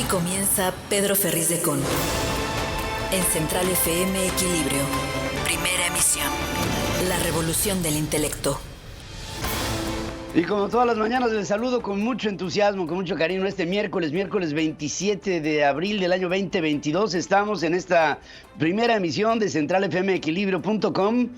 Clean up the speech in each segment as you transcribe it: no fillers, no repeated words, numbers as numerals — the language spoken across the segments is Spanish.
Comienza Pedro Ferriz de Con. En Central FM Equilibrio. Primera emisión. La revolución del intelecto. Y como todas las mañanas les saludo con mucho entusiasmo, con mucho cariño este miércoles 27 de abril del año 2022. Estamos en esta primera emisión de centralfmequilibrio.com,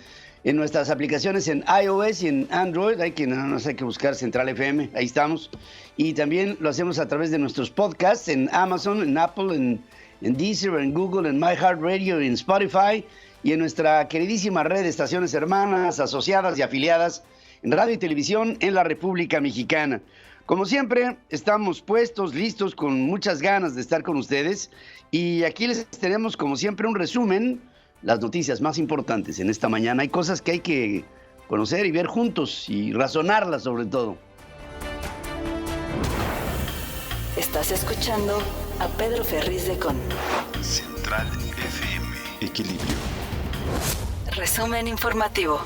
en nuestras aplicaciones en iOS y en Android. Hay que buscar Central FM, ahí estamos. Y también lo hacemos a través de nuestros podcasts en Amazon, en Apple, en Deezer, en Google, en iHeartRadio, en Spotify y en nuestra queridísima red de estaciones hermanas, asociadas y afiliadas en radio y televisión en la República Mexicana. Como siempre, estamos puestos, listos, con muchas ganas de estar con ustedes. Y aquí les tenemos, como siempre, un resumen, las noticias más importantes en esta mañana. Hay cosas que hay que conocer y ver juntos y razonarlas sobre todo. Estás escuchando a Pedro Ferriz de Con. Central FM Equilibrio. Resumen informativo.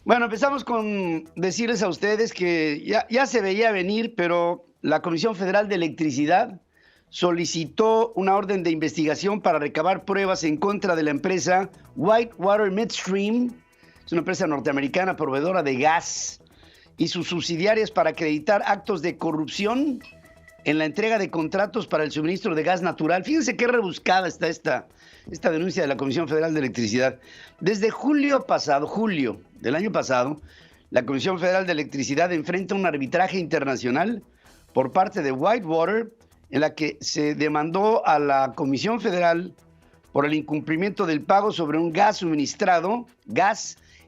Bueno, empezamos con decirles a ustedes que ya se veía venir, pero la Comisión Federal de Electricidad solicitó una orden de investigación para recabar pruebas en contra de la empresa Whitewater Midstream. Es una empresa norteamericana proveedora de gas, y sus subsidiarias para acreditar actos de corrupción en la entrega de contratos para el suministro de gas natural. Fíjense qué rebuscada está esta denuncia de la Comisión Federal de Electricidad. Desde julio del año pasado, la Comisión Federal de Electricidad enfrenta un arbitraje internacional por parte de Whitewater, en la que se demandó a la Comisión Federal por el incumplimiento del pago sobre un gas suministrado,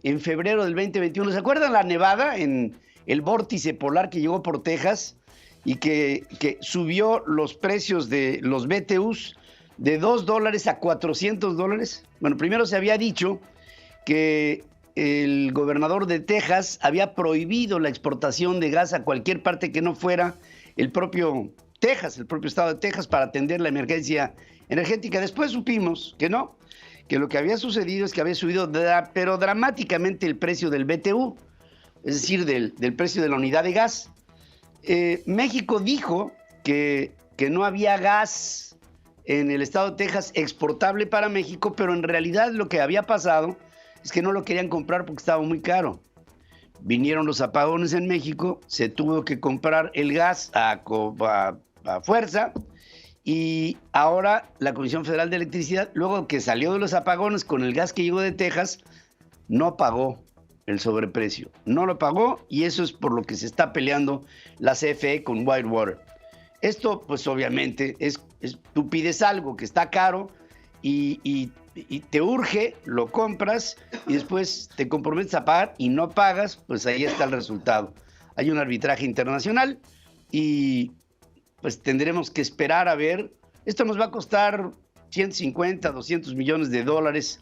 en febrero del 2021. ¿Se acuerdan la nevada en el vórtice polar que llegó por Texas y que subió los precios de los BTUs de $2 a $400? Bueno, primero se había dicho que el gobernador de Texas había prohibido la exportación de gas a cualquier parte que no fuera el propio estado de Texas, para atender la emergencia energética. Después supimos que no, que lo que había sucedido es que había subido pero dramáticamente el precio del BTU, es decir, del precio de la unidad de gas. México dijo que no había gas en el estado de Texas exportable para México, pero en realidad lo que había pasado es que no lo querían comprar porque estaba muy caro. Vinieron los apagones en México, se tuvo que comprar el gas a fuerza, y ahora la Comisión Federal de Electricidad, luego que salió de los apagones con el gas que llegó de Texas, no pagó el sobreprecio. No lo pagó, y eso es por lo que se está peleando la CFE con Whitewater. Esto, pues obviamente, tú pides algo que está caro y te urge, lo compras y después te comprometes a pagar y no pagas, pues ahí está el resultado. Hay un arbitraje internacional y pues tendremos que esperar a ver. Esto nos va a costar 150, 200 millones de dólares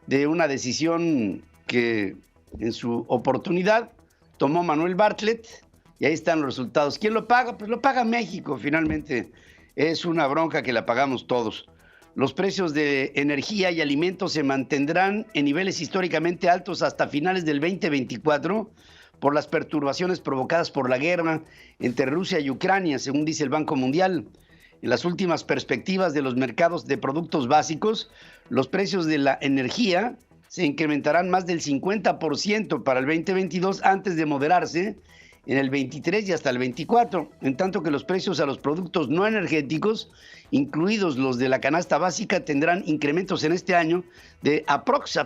de una decisión que en su oportunidad tomó Manuel Bartlett, y ahí están los resultados. ¿Quién lo paga? Pues lo paga México, finalmente. Es una bronca que la pagamos todos. Los precios de energía y alimentos se mantendrán en niveles históricamente altos hasta finales del 2024 por las perturbaciones provocadas por la guerra entre Rusia y Ucrania, según dice el Banco Mundial. En las últimas perspectivas de los mercados de productos básicos, los precios de la energía se incrementarán más del 50% para el 2022, antes de moderarse en el 23 y hasta el 24, en tanto que los precios a los productos no energéticos, incluidos los de la canasta básica, tendrán incrementos en este año de aprox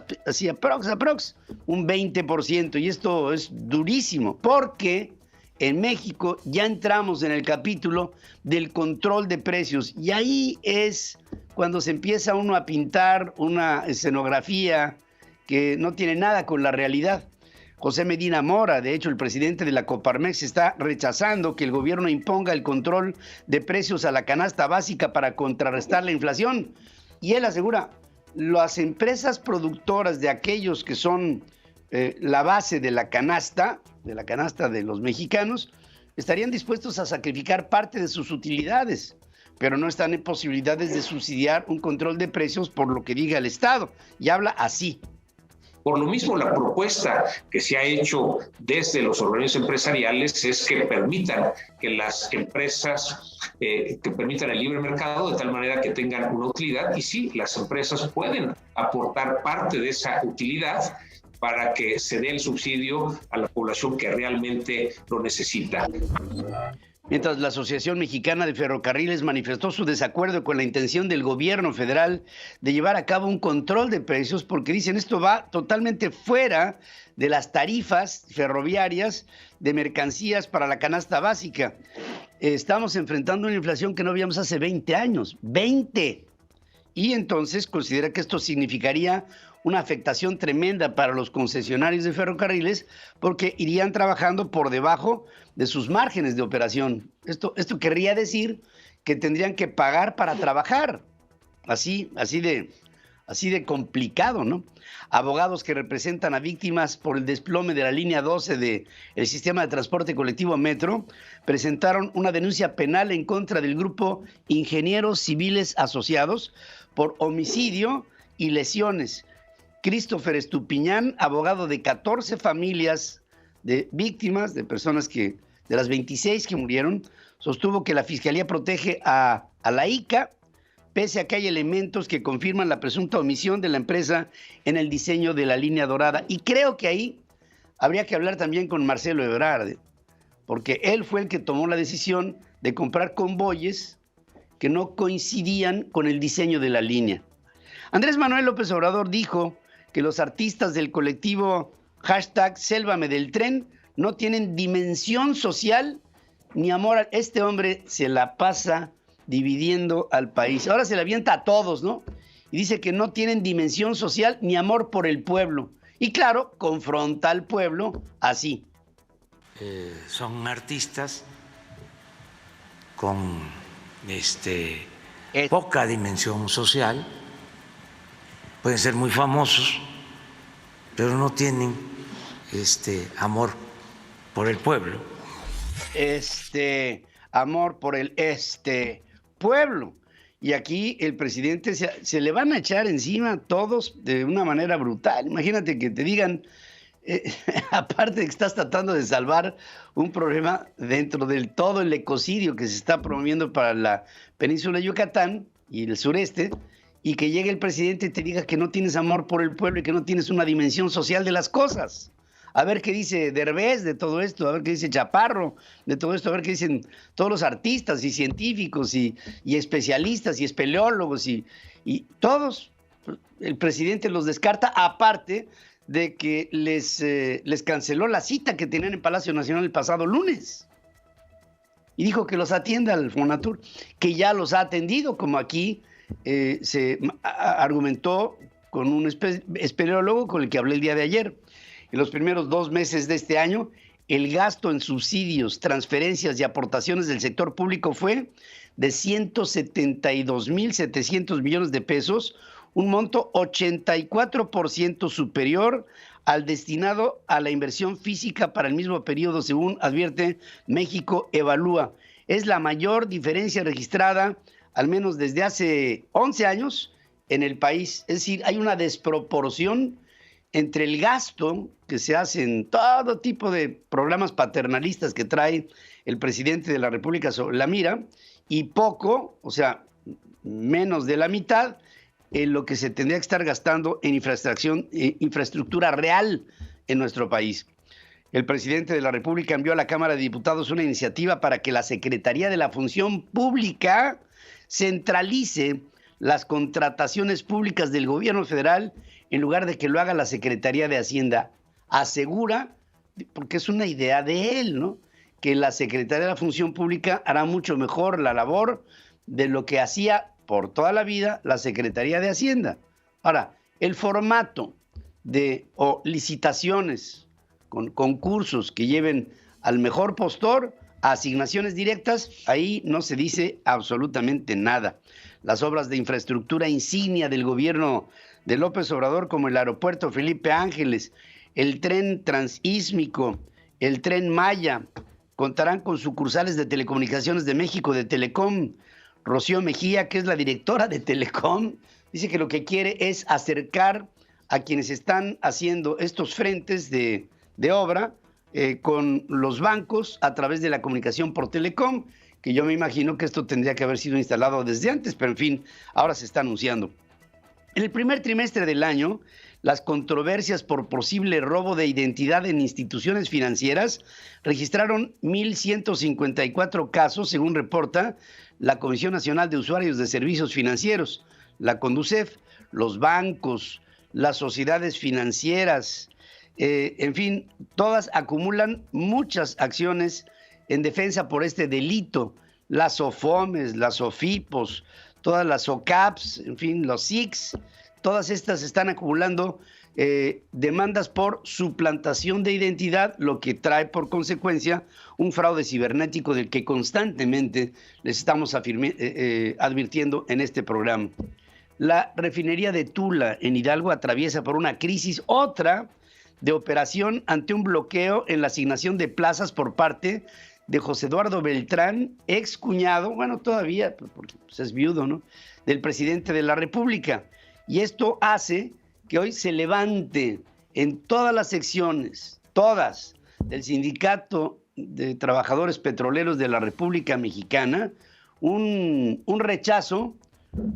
un 20%, y esto es durísimo, porque en México ya entramos en el capítulo del control de precios, y ahí es cuando se empieza uno a pintar una escenografía que no tiene nada con la realidad. José Medina Mora, de hecho el presidente de la Coparmex, está rechazando que el gobierno imponga el control de precios a la canasta básica para contrarrestar la inflación. Y él asegura, las empresas productoras de aquellos que son la base de la canasta de los mexicanos, estarían dispuestos a sacrificar parte de sus utilidades, pero no están en posibilidades de subsidiar un control de precios por lo que diga el Estado. Y habla así. Por lo mismo, la propuesta que se ha hecho desde los organismos empresariales es que permitan que las empresas, que permitan el libre mercado de tal manera que tengan una utilidad, y sí, las empresas pueden aportar parte de esa utilidad para que se dé el subsidio a la población que realmente lo necesita. Mientras la Asociación Mexicana de Ferrocarriles manifestó su desacuerdo con la intención del gobierno federal de llevar a cabo un control de precios, porque dicen esto va totalmente fuera de las tarifas ferroviarias de mercancías para la canasta básica. Estamos enfrentando una inflación que no veíamos hace 20 años, 20. Y entonces considera que esto significaría una afectación tremenda para los concesionarios de ferrocarriles porque irían trabajando por debajo de sus márgenes de operación. Esto querría decir que tendrían que pagar para trabajar. Así de complicado, ¿no? Abogados que representan a víctimas por el desplome de la línea 12 del sistema de transporte colectivo Metro presentaron una denuncia penal en contra del grupo Ingenieros Civiles Asociados por homicidio y lesiones. Christopher Estupiñán, abogado de 14 familias de víctimas, de personas de las 26 que murieron, sostuvo que la Fiscalía protege a la ICA, pese a que hay elementos que confirman la presunta omisión de la empresa en el diseño de la línea dorada. Y creo que ahí habría que hablar también con Marcelo Ebrard, porque él fue el que tomó la decisión de comprar convoyes que no coincidían con el diseño de la línea. Andrés Manuel López Obrador dijo que los artistas del colectivo #Sélvame del Tren no tienen dimensión social ni amor. Este hombre se la pasa dividiendo al país. Ahora se la avienta a todos, ¿no? Y dice que no tienen dimensión social ni amor por el pueblo. Y claro, confronta al pueblo así. Son artistas con poca dimensión social, pueden ser muy famosos, pero no tienen amor por el pueblo. Amor por el pueblo. Y aquí el presidente se le van a echar encima a todos de una manera brutal. Imagínate que te digan, aparte de que estás tratando de salvar un problema dentro del todo el ecocidio que se está promoviendo para la península de Yucatán y el sureste, y que llegue el presidente y te diga que no tienes amor por el pueblo y que no tienes una dimensión social de las cosas. A ver qué dice Derbez de todo esto, a ver qué dice Chaparro de todo esto, a ver qué dicen todos los artistas y científicos y especialistas y espeleólogos y todos. El presidente los descarta, aparte de que les canceló la cita que tenían en Palacio Nacional el pasado lunes. Y dijo que los atienda al Fonatur, que ya los ha atendido, como aquí se argumentó con un espeleólogo con el que hablé el día de ayer. En los primeros 2 meses de este año, el gasto en subsidios, transferencias y aportaciones del sector público fue de 172,700 millones de pesos, un monto 84% superior al destinado a la inversión física para el mismo periodo, según advierte México Evalúa. Es la mayor diferencia registrada, al menos desde hace 11 años, en el país. Es decir, hay una desproporción entre el gasto que se hace en todo tipo de programas paternalistas que trae el presidente de la República sobre la mira y poco, o sea, menos de la mitad, en lo que se tendría que estar gastando en infraestructura real en nuestro país. El presidente de la República envió a la Cámara de Diputados una iniciativa para que la Secretaría de la Función Pública centralice las contrataciones públicas del gobierno federal en lugar de que lo haga la Secretaría de Hacienda. Asegura, porque es una idea de él, ¿no?, que la Secretaría de la Función Pública hará mucho mejor la labor de lo que hacía por toda la vida la Secretaría de Hacienda. Ahora, el formato de licitaciones con concursos que lleven al mejor postor a asignaciones directas, ahí no se dice absolutamente nada. Las obras de infraestructura insignia del gobierno de López Obrador, como el aeropuerto Felipe Ángeles, el tren transísmico, el tren Maya, contarán con sucursales de Telecomunicaciones de México, de Telecom. Rocío Mejía, que es la directora de Telecom, dice que lo que quiere es acercar a quienes están haciendo estos frentes de obra con los bancos a través de la comunicación por telecom, que yo me imagino que esto tendría que haber sido instalado desde antes, pero en fin, ahora se está anunciando. En el primer trimestre del año, las controversias por posible robo de identidad en instituciones financieras registraron 1,154 casos, según reporta la Comisión Nacional de Usuarios de Servicios Financieros, la CONDUCEF. Los bancos, las sociedades financieras, en fin, todas acumulan muchas acciones en defensa por este delito. Las OFOMES, las OFIPOS, todas las OCAPs, en fin, los SICs, todas estas están acumulando demandas por suplantación de identidad, lo que trae por consecuencia un fraude cibernético del que constantemente les estamos advirtiendo en este programa. La refinería de Tula en Hidalgo atraviesa por una crisis, otra de operación ante un bloqueo en la asignación de plazas por parte de José Eduardo Beltrán, ex cuñado, bueno, todavía, porque pues, es viudo, ¿no?, del presidente de la República. Y esto hace que hoy se levante en todas las secciones, todas, del Sindicato de Trabajadores Petroleros de la República Mexicana, un rechazo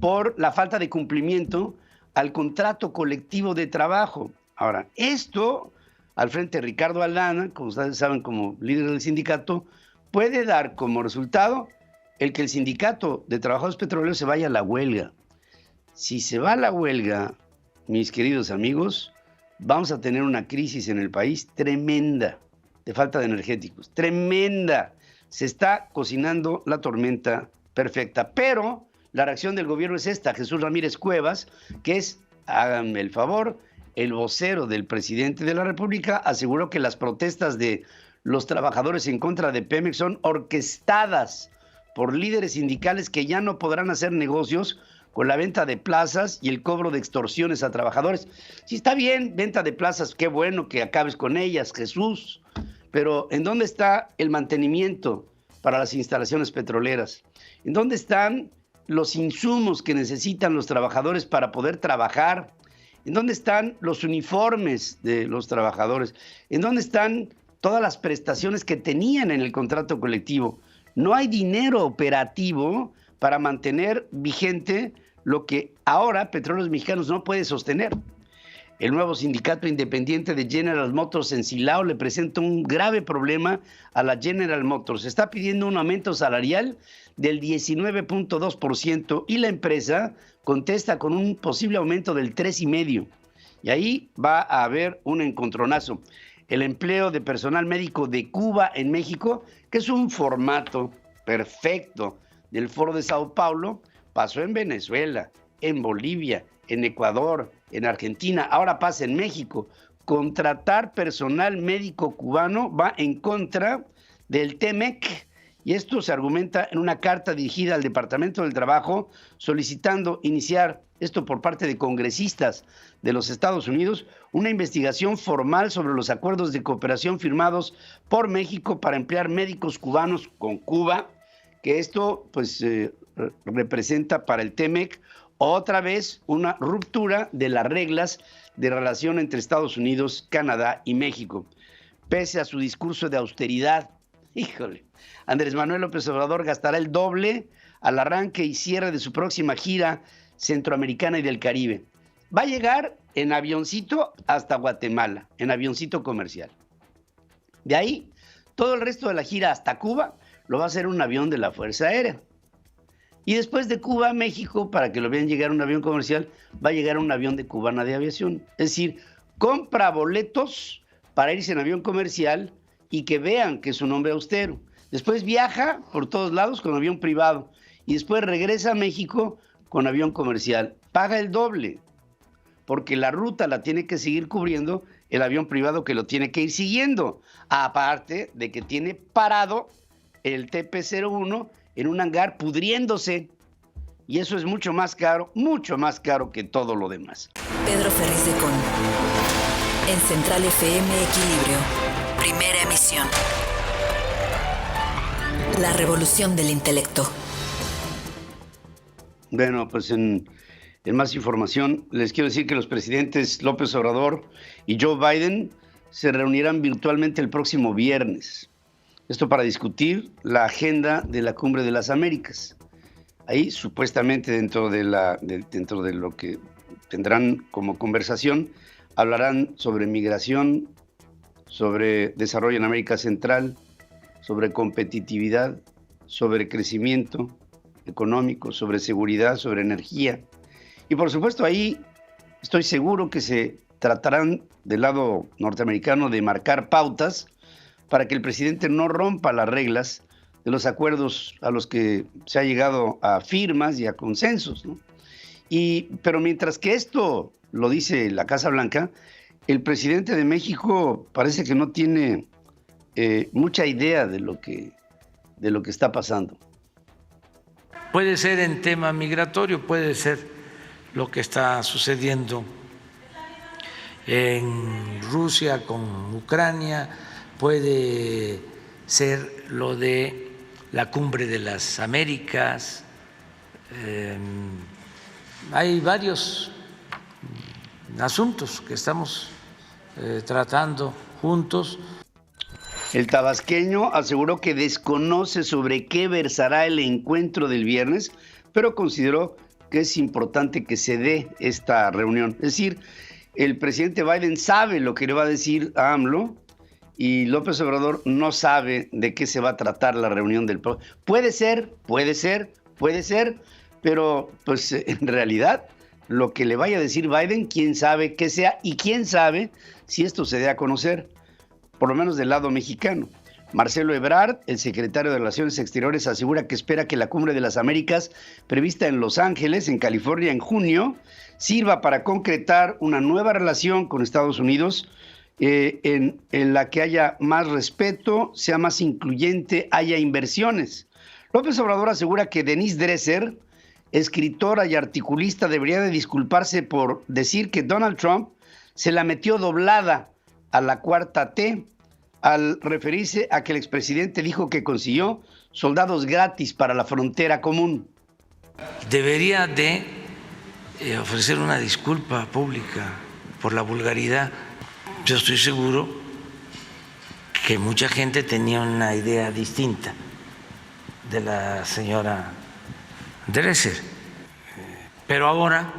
por la falta de cumplimiento al contrato colectivo de trabajo. Ahora, esto, al frente de Ricardo Aldana, como ustedes saben, como líder del sindicato, puede dar como resultado el que el Sindicato de Trabajadores Petroleros se vaya a la huelga. Si se va a la huelga, mis queridos amigos, vamos a tener una crisis en el país tremenda de falta de energéticos, tremenda. Se está cocinando la tormenta perfecta, pero la reacción del gobierno es esta. Jesús Ramírez Cuevas, que es, háganme el favor, el vocero del presidente de la República, aseguró que las protestas de los trabajadores en contra de Pemex son orquestadas por líderes sindicales que ya no podrán hacer negocios con la venta de plazas y el cobro de extorsiones a trabajadores. Sí, está bien, venta de plazas, qué bueno que acabes con ellas, Jesús, pero ¿en dónde está el mantenimiento para las instalaciones petroleras? ¿En dónde están los insumos que necesitan los trabajadores para poder trabajar? ¿En dónde están los uniformes de los trabajadores? ¿En dónde están todas las prestaciones que tenían en el contrato colectivo? No hay dinero operativo para mantener vigente lo que ahora Petróleos Mexicanos no puede sostener. El nuevo sindicato independiente de General Motors en Silao le presenta un grave problema a la General Motors. Está pidiendo un aumento salarial del 19.2% y la empresa contesta con un posible aumento del 3,5%. Y ahí va a haber un encontronazo. El empleo de personal médico de Cuba en México, que es un formato perfecto del Foro de Sao Paulo, pasó en Venezuela, en Bolivia, en Ecuador, en Argentina, ahora pasa en México. Contratar personal médico cubano va en contra del TEMEC, y esto se argumenta en una carta dirigida al Departamento del Trabajo solicitando iniciar, esto por parte de congresistas de los Estados Unidos, una investigación formal sobre los acuerdos de cooperación firmados por México para emplear médicos cubanos con Cuba, que esto pues representa para el TEMEC otra vez una ruptura de las reglas de relación entre Estados Unidos, Canadá y México. Pese a su discurso de austeridad, híjole, Andrés Manuel López Obrador gastará el doble al arranque y cierre de su próxima gira centroamericana y del Caribe. Va a llegar en avioncito hasta Guatemala, en avioncito comercial. De ahí, todo el resto de la gira hasta Cuba lo va a hacer un avión de la Fuerza Aérea. Y después de Cuba a México, para que lo vean llegar un avión comercial, va a llegar un avión de Cubana de Aviación. Es decir, compra boletos para irse en avión comercial y que vean que es un hombre austero. Después viaja por todos lados con avión privado y después regresa a México con avión comercial. Paga el doble, porque la ruta la tiene que seguir cubriendo el avión privado que lo tiene que ir siguiendo. Aparte de que tiene parado el TP-01 en un hangar pudriéndose. Y eso es mucho más caro que todo lo demás. Pedro Ferriz de Con. En Central FM Equilibrio. Primera emisión. La revolución del intelecto. Bueno, pues en En más información, les quiero decir que los presidentes López Obrador y Joe Biden se reunirán virtualmente el próximo viernes. Esto para discutir la agenda de la Cumbre de las Américas. Ahí, supuestamente, dentro de lo que tendrán como conversación, hablarán sobre migración, sobre desarrollo en América Central, sobre competitividad, sobre crecimiento económico, sobre seguridad, sobre energía. Y por supuesto ahí estoy seguro que se tratarán del lado norteamericano de marcar pautas para que el presidente no rompa las reglas de los acuerdos a los que se ha llegado a firmas y a consensos, ¿no? Pero mientras que esto lo dice la Casa Blanca, el presidente de México parece que no tiene mucha idea de lo que está pasando. Puede ser en tema migratorio, puede ser lo que está sucediendo en Rusia con Ucrania, puede ser lo de la Cumbre de las Américas. Hay varios asuntos que estamos tratando juntos. El tabasqueño aseguró que desconoce sobre qué versará el encuentro del viernes, pero consideró que es importante que se dé esta reunión. Es decir, el presidente Biden sabe lo que le va a decir a AMLO y López Obrador no sabe de qué se va a tratar la reunión del... Puede ser, pero pues en realidad lo que le vaya a decir Biden, quién sabe qué sea y quién sabe si esto se dé a conocer, por lo menos del lado mexicano. Marcelo Ebrard, el secretario de Relaciones Exteriores, asegura que espera que la Cumbre de las Américas, prevista en Los Ángeles, en California, en junio, sirva para concretar una nueva relación con Estados Unidos en la que haya más respeto, sea más incluyente, haya inversiones. López Obrador asegura que Denise Dresser, escritora y articulista, debería de disculparse por decir que Donald Trump se la metió doblada a la cuarta T, al referirse a que el expresidente dijo que consiguió soldados gratis para la frontera común. Debería de ofrecer una disculpa pública por la vulgaridad. Yo estoy seguro que mucha gente tenía una idea distinta de la señora Dresser, pero ahora,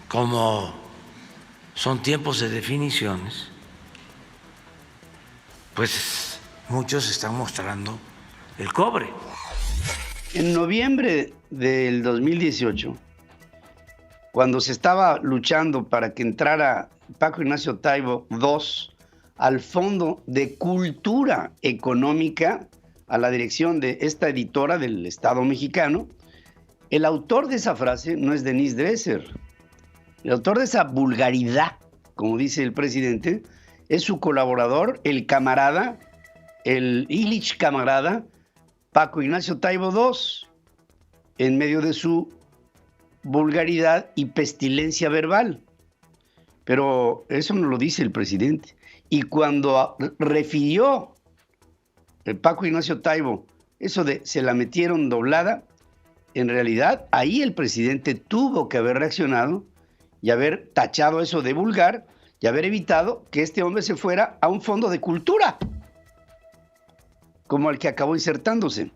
como son tiempos de definiciones, pues muchos están mostrando el cobre. En noviembre del 2018, cuando se estaba luchando para que entrara Paco Ignacio Taibo II al Fondo de Cultura Económica, a la dirección de esta editora del Estado mexicano, el autor de esa frase no es Denise Dresser. El autor de esa vulgaridad, como dice el presidente, es su colaborador, el camarada, el Illich camarada, Paco Ignacio Taibo II, en medio de su vulgaridad y pestilencia verbal. Pero eso no lo dice el presidente. Y cuando refirió el Paco Ignacio Taibo eso de se la metieron doblada, en realidad ahí el presidente tuvo que haber reaccionado y haber tachado eso de vulgar y haber evitado que este hombre se fuera a un fondo de cultura, como el que acabó insertándose.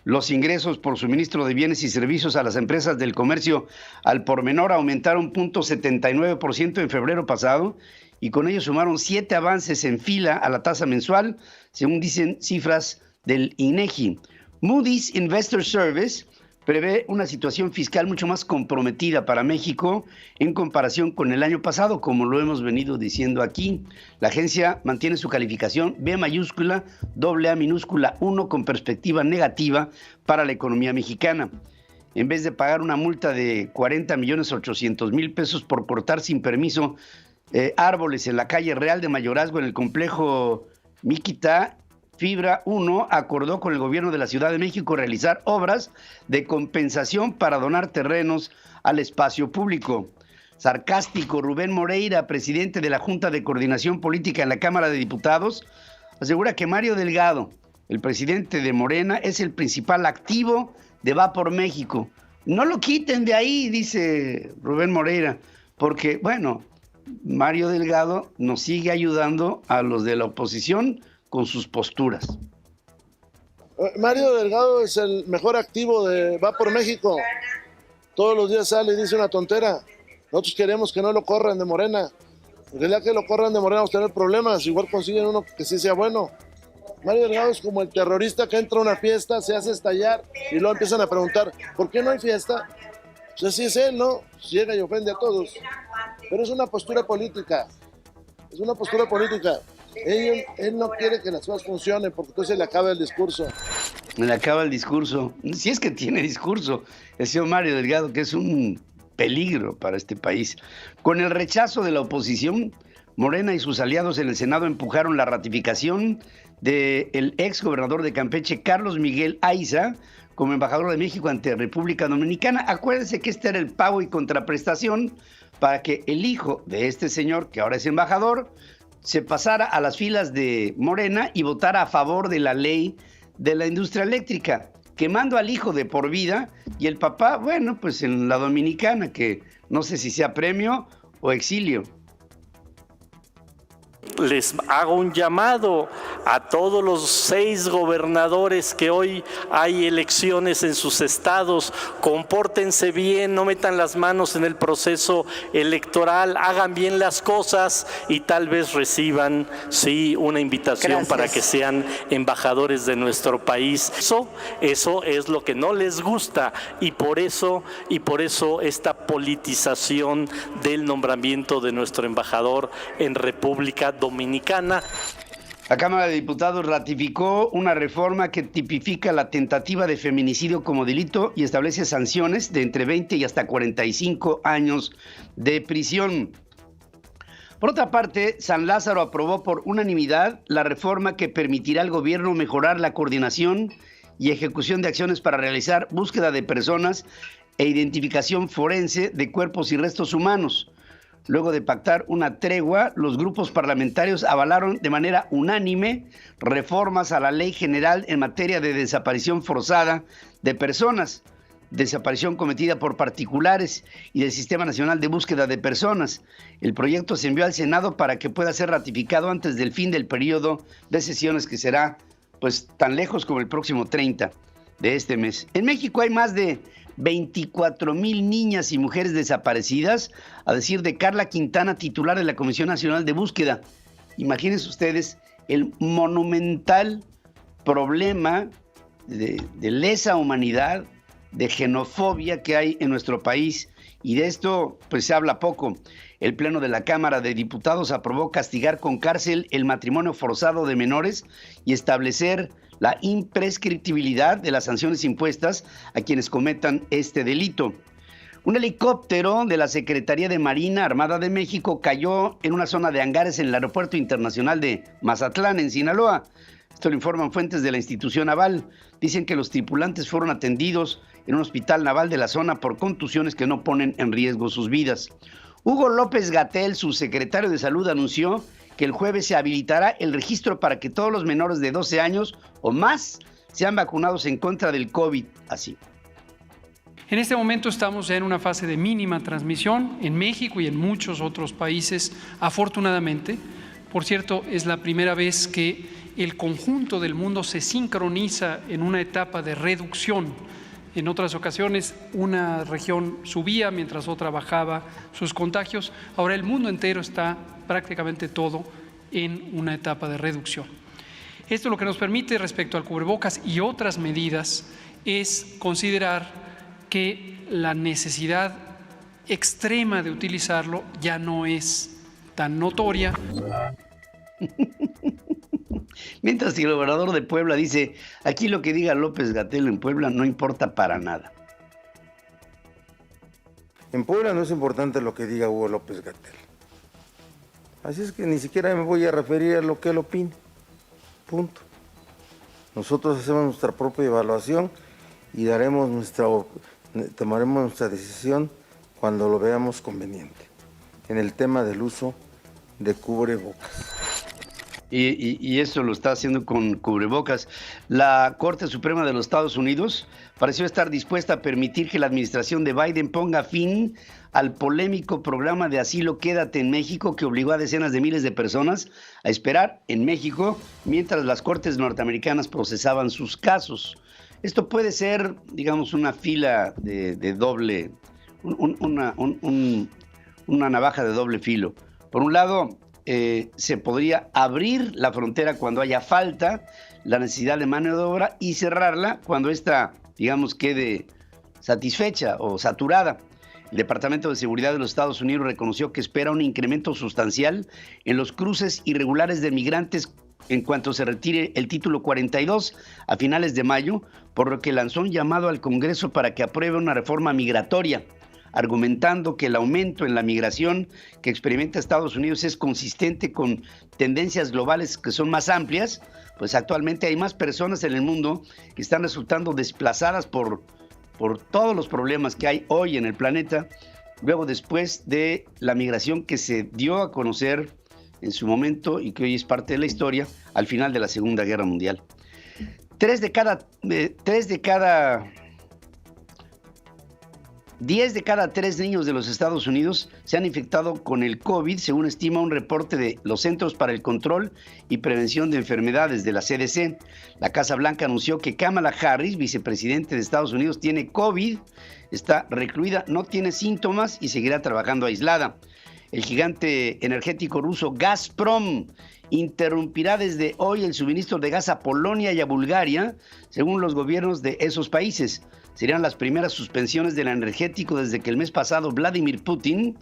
Los ingresos por suministro de bienes y servicios a las empresas del comercio al por menor aumentaron 0.79% en febrero pasado y con ello sumaron 7 avances en fila a la tasa mensual, según dicen cifras del INEGI. Moody's Investor Service prevé una situación fiscal mucho más comprometida para México en comparación con el año pasado, como lo hemos venido diciendo aquí. La agencia mantiene su calificación B mayúscula, AA minúscula 1 con perspectiva negativa para la economía mexicana. En vez de pagar una multa de 40.800.000 pesos por cortar sin permiso árboles en la calle Real de Mayorazgo en el complejo Miquita, Fibra 1 acordó con el gobierno de la Ciudad de México realizar obras de compensación para donar terrenos al espacio público. Sarcástico, Rubén Moreira, presidente de la Junta de Coordinación Política en la Cámara de Diputados, asegura que Mario Delgado, el presidente de Morena, es el principal activo de Va por México, No lo quiten de ahí, dice Rubén Moreira, porque, bueno, Mario Delgado nos sigue ayudando a los de la oposición con sus posturas. Mario Delgado es el mejor activo de Va por México. Todos los días sale y dice una tontera. Nosotros queremos que no lo corran de Morena. En realidad que lo corran de Morena vamos a tener problemas. Igual consiguen uno que sí sea bueno. Mario Delgado es como el terrorista que entra a una fiesta, se hace estallar y luego empiezan a preguntar, ¿por qué no hay fiesta? Pues así es él, ¿no? Llega y ofende a todos. Pero es una postura política. Es una postura política. Él no quiere que las cosas funcionen porque entonces le acaba el discurso. Le acaba el discurso. Si es que tiene discurso el señor Mario Delgado, que es un peligro para este país. Con el rechazo de la oposición, Morena y sus aliados en el Senado empujaron la ratificación del ex gobernador de Campeche, Carlos Miguel Aiza, como embajador de México ante República Dominicana. Acuérdense que este era el pago y contraprestación para que el hijo de este señor, que ahora es embajador, se pasara a las filas de Morena y votara a favor de la ley de la industria eléctrica, quemando al hijo de por vida y el papá, bueno, pues en la Dominicana, que no sé si sea premio o exilio. Les hago un llamado a todos los 6 gobernadores que hoy hay elecciones en sus estados. Compórtense bien, no metan las manos en el proceso electoral, hagan bien las cosas y tal vez reciban, sí, una invitación para que sean embajadores de nuestro país. Eso es lo que no les gusta y por eso esta politización del nombramiento de nuestro embajador en República Dominicana. La Cámara de Diputados ratificó una reforma que tipifica la tentativa de feminicidio como delito y establece sanciones de entre 20 y hasta 45 años de prisión. Por otra parte, San Lázaro aprobó por unanimidad la reforma que permitirá al gobierno mejorar la coordinación y ejecución de acciones para realizar búsqueda de personas e identificación forense de cuerpos y restos humanos. Luego de pactar una tregua, los grupos parlamentarios avalaron de manera unánime reformas a la Ley General en materia de desaparición forzada de personas, desaparición cometida por particulares y del Sistema Nacional de Búsqueda de Personas. El proyecto se envió al Senado para que pueda ser ratificado antes del fin del periodo de sesiones, que será pues tan lejos como el próximo 30 de este mes. En México hay más de 24,000 niñas y mujeres desaparecidas, a decir de Carla Quintana, titular de la Comisión Nacional de Búsqueda. Imagínense ustedes el monumental problema de lesa humanidad, de xenofobia que hay en nuestro país, y de esto pues se habla poco. El Pleno de la Cámara de Diputados aprobó castigar con cárcel el matrimonio forzado de menores y establecer la imprescriptibilidad de las sanciones impuestas a quienes cometan este delito. Un helicóptero de la Secretaría de Marina Armada de México cayó en una zona de hangares en el Aeropuerto Internacional de Mazatlán, en Sinaloa. Esto lo informan fuentes de la institución naval. Dicen que los tripulantes fueron atendidos en un hospital naval de la zona por contusiones que no ponen en riesgo sus vidas. Hugo López-Gatell, subsecretario de Salud, anunció que el jueves se habilitará el registro para que todos los menores de 12 años o más sean vacunados en contra del COVID. Así. En este momento estamos ya en una fase de mínima transmisión en México y en muchos otros países, afortunadamente. Por cierto, es la primera vez que el conjunto del mundo se sincroniza en una etapa de reducción. En otras ocasiones una región subía mientras otra bajaba sus contagios. Ahora el mundo entero está prácticamente todo en una etapa de reducción. Esto lo que nos permite respecto al cubrebocas y otras medidas es considerar que la necesidad extrema de utilizarlo ya no es tan notoria. Mientras que el gobernador de Puebla dice, aquí lo que diga López-Gatell en Puebla no importa para nada. En Puebla no es importante lo que diga Hugo López-Gatell. Así es que ni siquiera me voy a referir a lo que él opine. Punto. Nosotros hacemos nuestra propia evaluación y tomaremos nuestra decisión cuando lo veamos conveniente en el tema del uso de cubrebocas. Y eso lo está haciendo con cubrebocas. La Corte Suprema de los Estados Unidos pareció estar dispuesta a permitir que la administración de Biden ponga fin al polémico programa de asilo Quédate en México, que obligó a decenas de miles de personas a esperar en México mientras las cortes norteamericanas procesaban sus casos. Esto puede ser, digamos, una fila de doble, una navaja de doble filo. Por un lado, se podría abrir la frontera cuando haya falta, la necesidad de mano de obra, y cerrarla cuando ésta, digamos, quede satisfecha o saturada. El Departamento de Seguridad de los Estados Unidos reconoció que espera un incremento sustancial en los cruces irregulares de migrantes en cuanto se retire el título 42 a finales de mayo, por lo que lanzó un llamado al Congreso para que apruebe una reforma migratoria, argumentando que el aumento en la migración que experimenta Estados Unidos es consistente con tendencias globales que son más amplias. Pues actualmente hay más personas en el mundo que están resultando desplazadas por todos los problemas que hay hoy en el planeta, después de la migración que se dio a conocer en su momento y que hoy es parte de la historia al final de la Segunda Guerra Mundial. 10 de cada 3 niños de los Estados Unidos se han infectado con el COVID, según estima un reporte de los Centros para el Control y Prevención de Enfermedades de la CDC. La Casa Blanca anunció que Kamala Harris, vicepresidente de Estados Unidos, tiene COVID, está recluida, no tiene síntomas y seguirá trabajando aislada. El gigante energético ruso Gazprom interrumpirá desde hoy el suministro de gas a Polonia y a Bulgaria, según los gobiernos de esos países. Serían las primeras suspensiones del energético desde que el mes pasado Vladimir Putin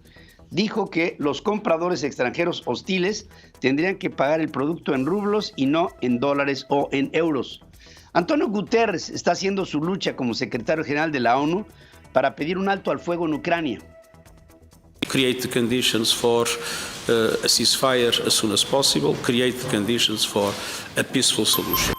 dijo que los compradores extranjeros hostiles tendrían que pagar el producto en rublos y no en dólares o en euros. Antonio Guterres está haciendo su lucha como secretario general de la ONU para pedir un alto al fuego en Ucrania. Create the conditions for a ceasefire as soon as possible, create the conditions for a peaceful solution.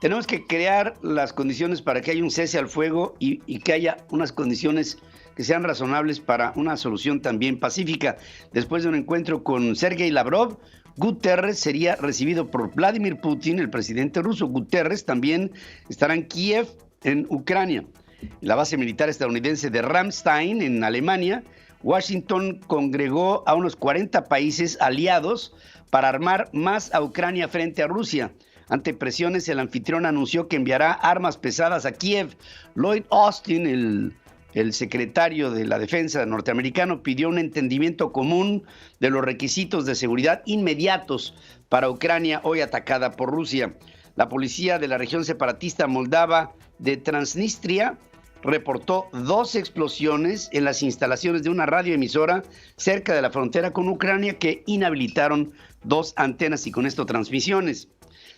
Tenemos que crear las condiciones para que haya un cese al fuego y que haya unas condiciones que sean razonables para una solución también pacífica. Después de un encuentro con Sergei Lavrov, Guterres sería recibido por Vladimir Putin, el presidente ruso. Guterres también estará en Kiev, en Ucrania. En la base militar estadounidense de Ramstein, en Alemania, Washington congregó a unos 40 países aliados para armar más a Ucrania frente a Rusia. Ante presiones, el anfitrión anunció que enviará armas pesadas a Kiev. Lloyd Austin, el secretario de la Defensa norteamericano, pidió un entendimiento común de los requisitos de seguridad inmediatos para Ucrania, hoy atacada por Rusia. La policía de la región separatista moldava de Transnistria reportó 2 explosiones en las instalaciones de una radioemisora cerca de la frontera con Ucrania que inhabilitaron 2 antenas y con esto transmisiones.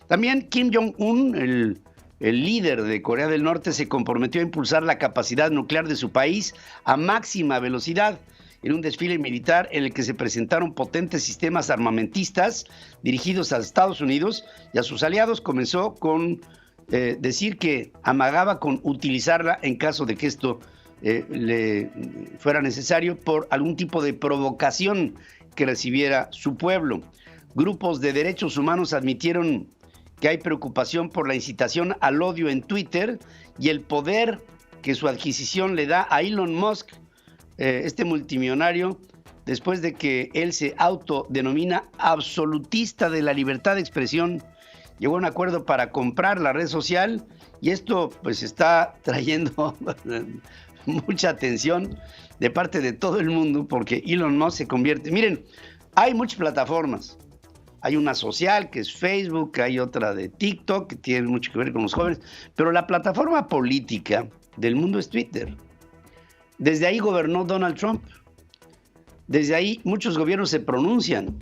También Kim Jong-un, el líder de Corea del Norte, se comprometió a impulsar la capacidad nuclear de su país a máxima velocidad en un desfile militar en el que se presentaron potentes sistemas armamentistas dirigidos a Estados Unidos y a sus aliados. Comenzó con decir que amagaba con utilizarla en caso de que esto le fuera necesario por algún tipo de provocación que recibiera su pueblo. Grupos de derechos humanos admitieron que hay preocupación por la incitación al odio en Twitter y el poder que su adquisición le da a Elon Musk, este multimillonario, después de que él se autodenomina absolutista de la libertad de expresión. Llegó a un acuerdo para comprar la red social y esto pues está trayendo mucha atención de parte de todo el mundo porque Elon Musk se convierte... Miren, hay muchas plataformas. Hay una social que es Facebook, hay otra de TikTok que tiene mucho que ver con los jóvenes, pero la plataforma política del mundo es Twitter. Desde ahí gobernó Donald Trump. Desde ahí muchos gobiernos se pronuncian.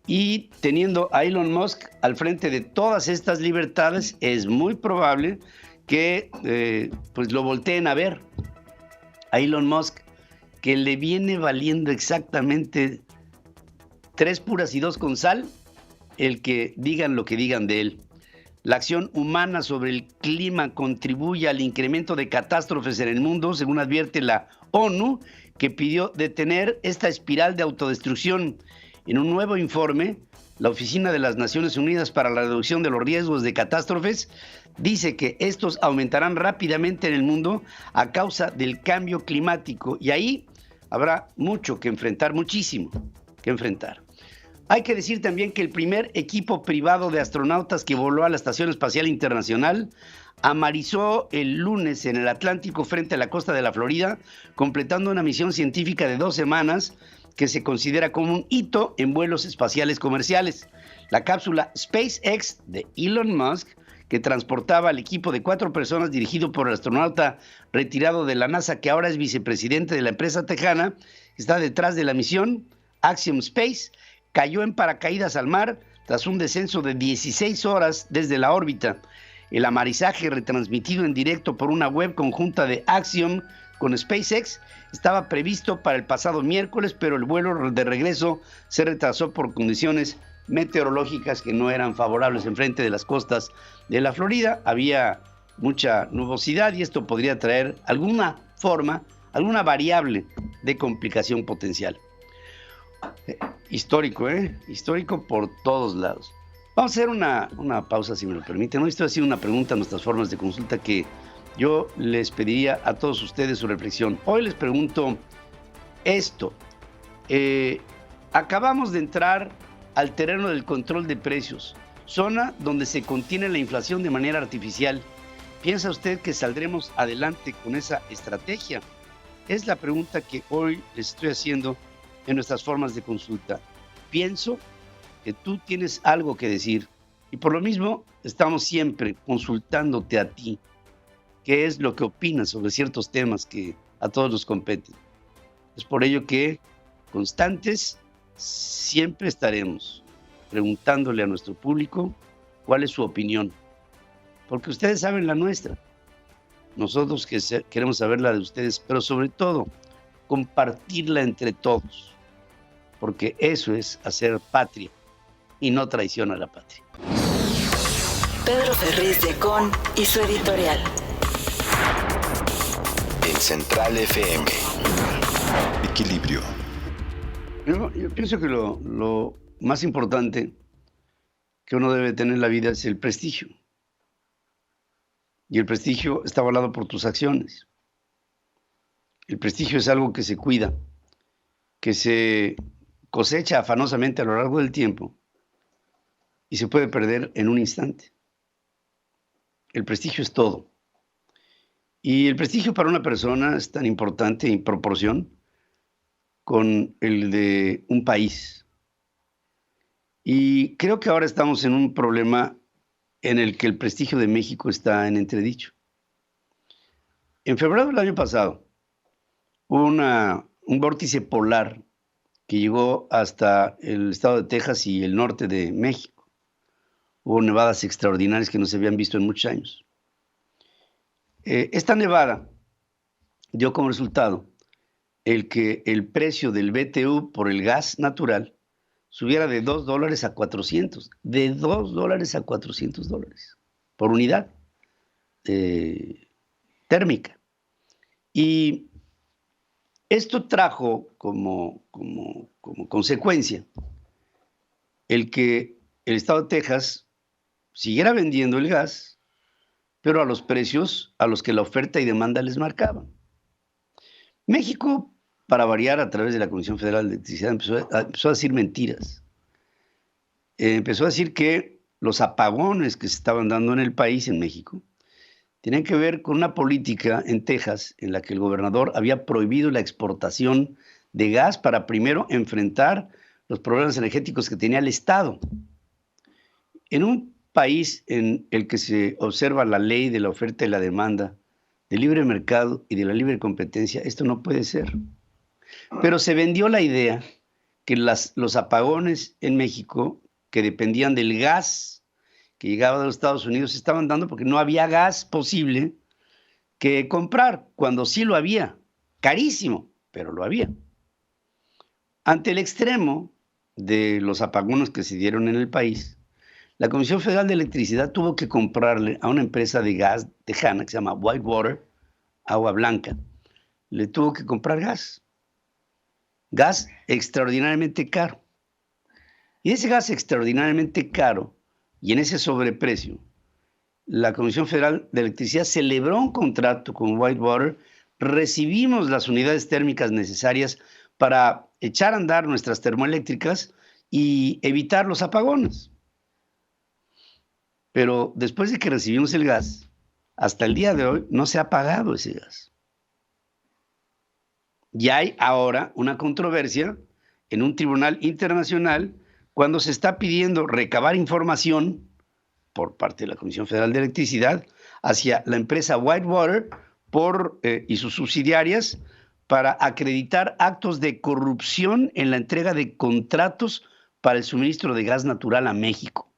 Y teniendo a Elon Musk al frente de todas estas libertades, es muy probable que pues lo volteen a ver. A Elon Musk, que le viene valiendo exactamente 3 puras y 2 con sal, el que digan lo que digan de él. La acción humana sobre el clima contribuye al incremento de catástrofes en el mundo, según advierte la ONU, que pidió detener esta espiral de autodestrucción. En un nuevo informe, la Oficina de las Naciones Unidas para la Reducción de los Riesgos de Catástrofes, dice que estos aumentarán rápidamente en el mundo a causa del cambio climático. Y ahí habrá mucho que enfrentar, muchísimo que enfrentar. Hay que decir también que el primer equipo privado de astronautas que voló a la Estación Espacial Internacional amarizó el lunes en el Atlántico frente a la costa de la Florida, completando una misión científica de 2 semanas que se considera como un hito en vuelos espaciales comerciales. La cápsula SpaceX de Elon Musk, que transportaba al equipo de 4 personas dirigido por el astronauta retirado de la NASA, que ahora es vicepresidente de la empresa tejana, está detrás de la misión. Axiom Space cayó en paracaídas al mar tras un descenso de 16 horas desde la órbita. El amarizaje, retransmitido en directo por una web conjunta de Axiom con SpaceX, estaba previsto para el pasado miércoles, pero el vuelo de regreso se retrasó por condiciones meteorológicas que no eran favorables enfrente de las costas de la Florida. Había mucha nubosidad y esto podría traer alguna variable de complicación potencial. Histórico, Histórico por todos lados. Vamos a hacer una pausa, si me lo permiten. Esto ha sido una pregunta a nuestras formas de consulta que yo les pediría a todos ustedes su reflexión. Hoy les pregunto esto. Acabamos de entrar al terreno del control de precios, zona donde se contiene la inflación de manera artificial. ¿Piensa usted que saldremos adelante con esa estrategia? Es la pregunta que hoy les estoy haciendo en nuestras formas de consulta. Pienso que tú tienes algo que decir y por lo mismo estamos siempre consultándote a ti. ¿Qué es lo que opinas sobre ciertos temas que a todos nos competen? Es por ello que constantes siempre estaremos preguntándole a nuestro público cuál es su opinión, porque ustedes saben la nuestra. Nosotros queremos saber la de ustedes, pero sobre todo compartirla entre todos, porque eso es hacer patria y no traición a la patria. Pedro Ferriz de Con y su editorial. En Central FM. Equilibrio. Yo pienso que lo más importante que uno debe tener en la vida es el prestigio. Y el prestigio está avalado por tus acciones. El prestigio es algo que se cuida, que se cosecha afanosamente a lo largo del tiempo y se puede perder en un instante. El prestigio es todo. Y el prestigio para una persona es tan importante en proporción con el de un país. Y creo que ahora estamos en un problema en el que el prestigio de México está en entredicho. En febrero del año pasado, hubo un vórtice polar que llegó hasta el estado de Texas y el norte de México. Hubo nevadas extraordinarias que no se habían visto en muchos años. Esta nevada dio como resultado el que el precio del BTU por el gas natural subiera de $2 a 400, de $2 a 400 dólares por unidad térmica. Y esto trajo como consecuencia el que el estado de Texas siguiera vendiendo el gas, pero a los precios a los que la oferta y demanda les marcaban. México, para variar, a través de la Comisión Federal de Electricidad, empezó a decir mentiras. Empezó a decir que los apagones que se estaban dando en el país, en México, tenían que ver con una política en Texas en la que el gobernador había prohibido la exportación de gas para primero enfrentar los problemas energéticos que tenía el Estado. En un país en el que se observa la ley de la oferta y la demanda, del libre mercado y de la libre competencia, esto no puede ser. Pero se vendió la idea que los apagones en México, que dependían del gas que llegaba de los Estados Unidos, se estaban dando porque no había gas posible que comprar, cuando sí lo había, carísimo, pero lo había. Ante el extremo de los apagones que se dieron en el país, la Comisión Federal de Electricidad tuvo que comprarle a una empresa de gas tejana que se llama Whitewater, Agua Blanca, le tuvo que comprar gas extraordinariamente caro. Y ese gas extraordinariamente caro y en ese sobreprecio, la Comisión Federal de Electricidad celebró un contrato con Whitewater, recibimos las unidades térmicas necesarias para echar a andar nuestras termoeléctricas y evitar los apagones. Pero después de que recibimos el gas, hasta el día de hoy no se ha pagado ese gas. Y hay ahora una controversia en un tribunal internacional cuando se está pidiendo recabar información por parte de la Comisión Federal de Electricidad hacia la empresa Whitewater y sus subsidiarias para acreditar actos de corrupción en la entrega de contratos para el suministro de gas natural a México.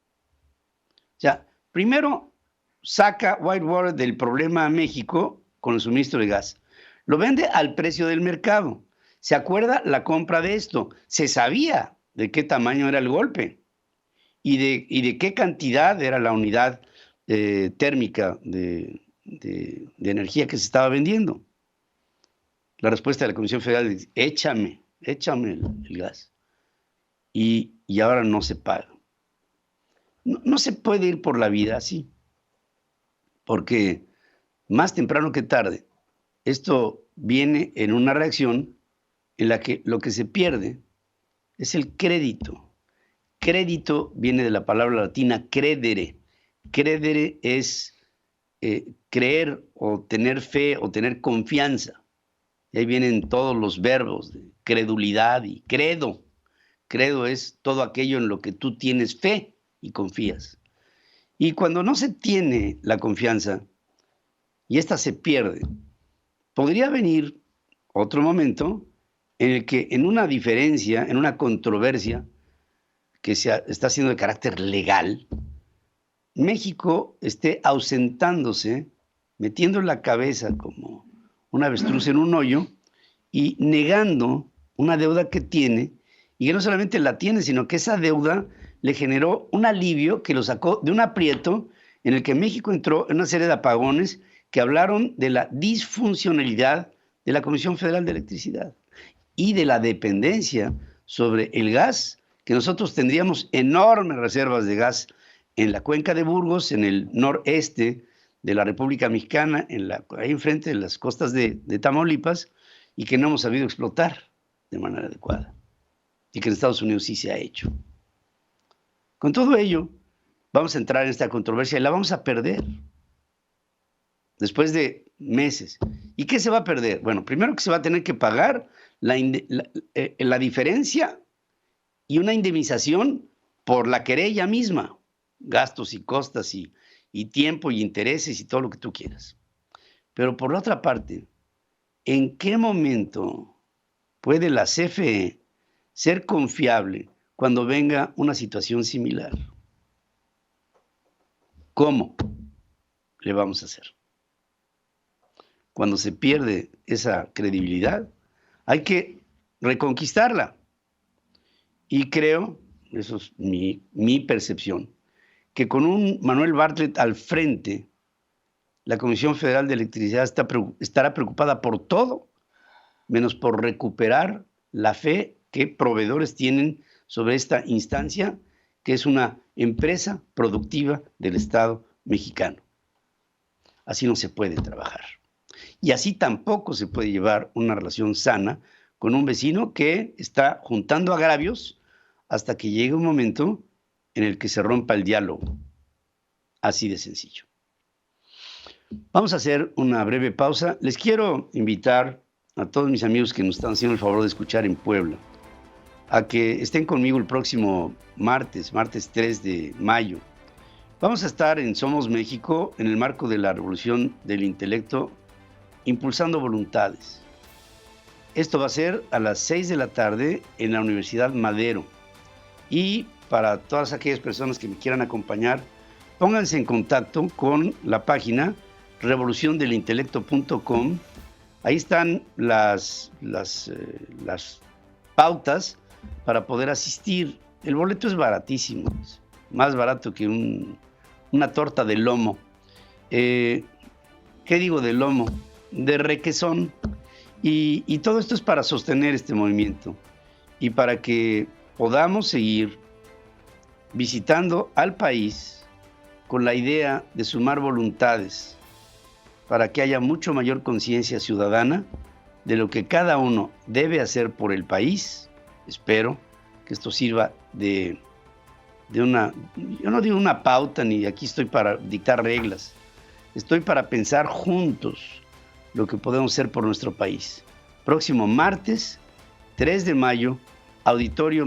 O sea, primero saca Whitewater del problema a México con el suministro de gas. Lo vende al precio del mercado. ¿Se acuerda la compra de esto? Se sabía de qué tamaño era el golpe y de qué cantidad era la unidad térmica de energía que se estaba vendiendo. La respuesta de la Comisión Federal es: échame el gas. Y ahora no se paga. No se puede ir por la vida así, porque más temprano que tarde, esto viene en una reacción en la que lo que se pierde es el crédito. Crédito viene de la palabra latina credere. Credere es creer o tener fe o tener confianza. Y ahí vienen todos los verbos de credulidad y credo. Credo es todo aquello en lo que tú tienes fe y confías. Y cuando no se tiene la confianza y esta se pierde, podría venir otro momento en el que en una diferencia, en una controversia que está siendo de carácter legal, México esté ausentándose, metiendo la cabeza como un avestruz en un hoyo y negando una deuda que tiene, y que no solamente la tiene, sino que esa deuda le generó un alivio que lo sacó de un aprieto en el que México entró en una serie de apagones que hablaron de la disfuncionalidad de la Comisión Federal de Electricidad y de la dependencia sobre el gas, que nosotros tendríamos enormes reservas de gas en la cuenca de Burgos, en el noreste de la República Mexicana, ahí enfrente de las costas de Tamaulipas, y que no hemos sabido explotar de manera adecuada, y que en Estados Unidos sí se ha hecho. Con todo ello, vamos a entrar en esta controversia y la vamos a perder después de meses. ¿Y qué se va a perder? Bueno, primero que se va a tener que pagar la diferencia y una indemnización por la querella misma, gastos y costas y tiempo y intereses y todo lo que tú quieras. Pero por la otra parte, ¿en qué momento puede la CFE ser confiable cuando venga una situación similar? ¿Cómo le vamos a hacer? Cuando se pierde esa credibilidad, hay que reconquistarla. Y creo, eso es mi percepción, que con un Manuel Bartlett al frente, la Comisión Federal de Electricidad estará preocupada por todo, menos por recuperar la fe que proveedores tienen sobre esta instancia, que es una empresa productiva del Estado mexicano. Así no se puede trabajar. Y así tampoco se puede llevar una relación sana con un vecino que está juntando agravios hasta que llegue un momento en el que se rompa el diálogo. Así de sencillo. Vamos a hacer una breve pausa. Les quiero invitar a todos mis amigos que nos están haciendo el favor de escuchar en Puebla, a que estén conmigo el próximo martes 3 de mayo. Vamos a estar en Somos México en el marco de la Revolución del Intelecto, impulsando voluntades. Esto va a ser a las 6 de la tarde en la Universidad Madero. Y para todas aquellas personas que me quieran acompañar, pónganse en contacto con la página revoluciondelintelecto.com. Ahí están las pautas para poder asistir. El boleto es baratísimo, es más barato que una torta de lomo. ¿Qué digo de lomo? De requesón. Y todo esto es para sostener este movimiento y para que podamos seguir visitando al país con la idea de sumar voluntades para que haya mucho mayor conciencia ciudadana de lo que cada uno debe hacer por el país. Espero que esto sirva de una, yo no digo una pauta, ni aquí estoy para dictar reglas, estoy para pensar juntos lo que podemos hacer por nuestro país. Próximo martes, 3 de mayo, Auditorio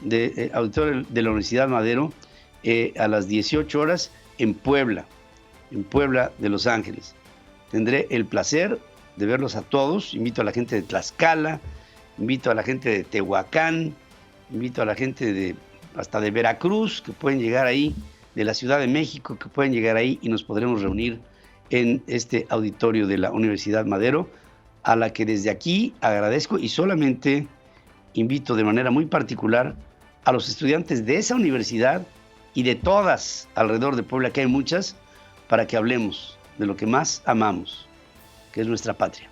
de la Universidad Madero, a las 18 horas en Puebla de Los Ángeles. Tendré el placer de verlos a todos. Invito a la gente de Tlaxcala, invito a la gente de Tehuacán, invito a la gente hasta de Veracruz, que pueden llegar ahí, de la Ciudad de México, que pueden llegar ahí, y nos podremos reunir en este auditorio de la Universidad Madero, a la que desde aquí agradezco, y solamente invito de manera muy particular a los estudiantes de esa universidad y de todas alrededor de Puebla, que hay muchas, para que hablemos de lo que más amamos, que es nuestra patria.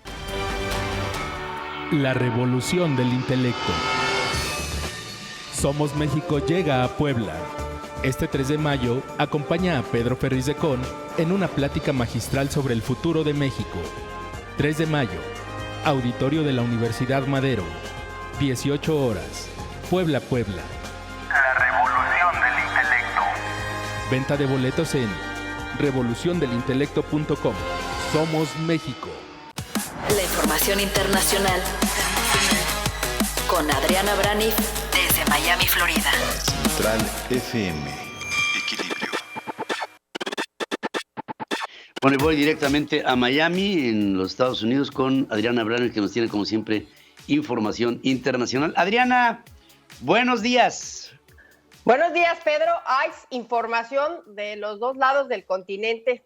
La revolución del intelecto. Somos México llega a Puebla. Este 3 de mayo acompaña a Pedro Ferriz de Con en una plática magistral sobre el futuro de México. 3 de mayo, Auditorio de la Universidad Madero, 18 horas, Puebla, Puebla. La revolución del intelecto. Venta de boletos en revoluciondelintelecto.com. Somos México. La información internacional con Adriana Braniff desde Miami, Florida. Central FM. Equilibrio. Bueno, voy directamente a Miami, en los Estados Unidos, con Adriana Braniff, que nos tiene, como siempre, información internacional. Adriana, buenos días. Buenos días, Pedro. Hay información de los dos lados del continente.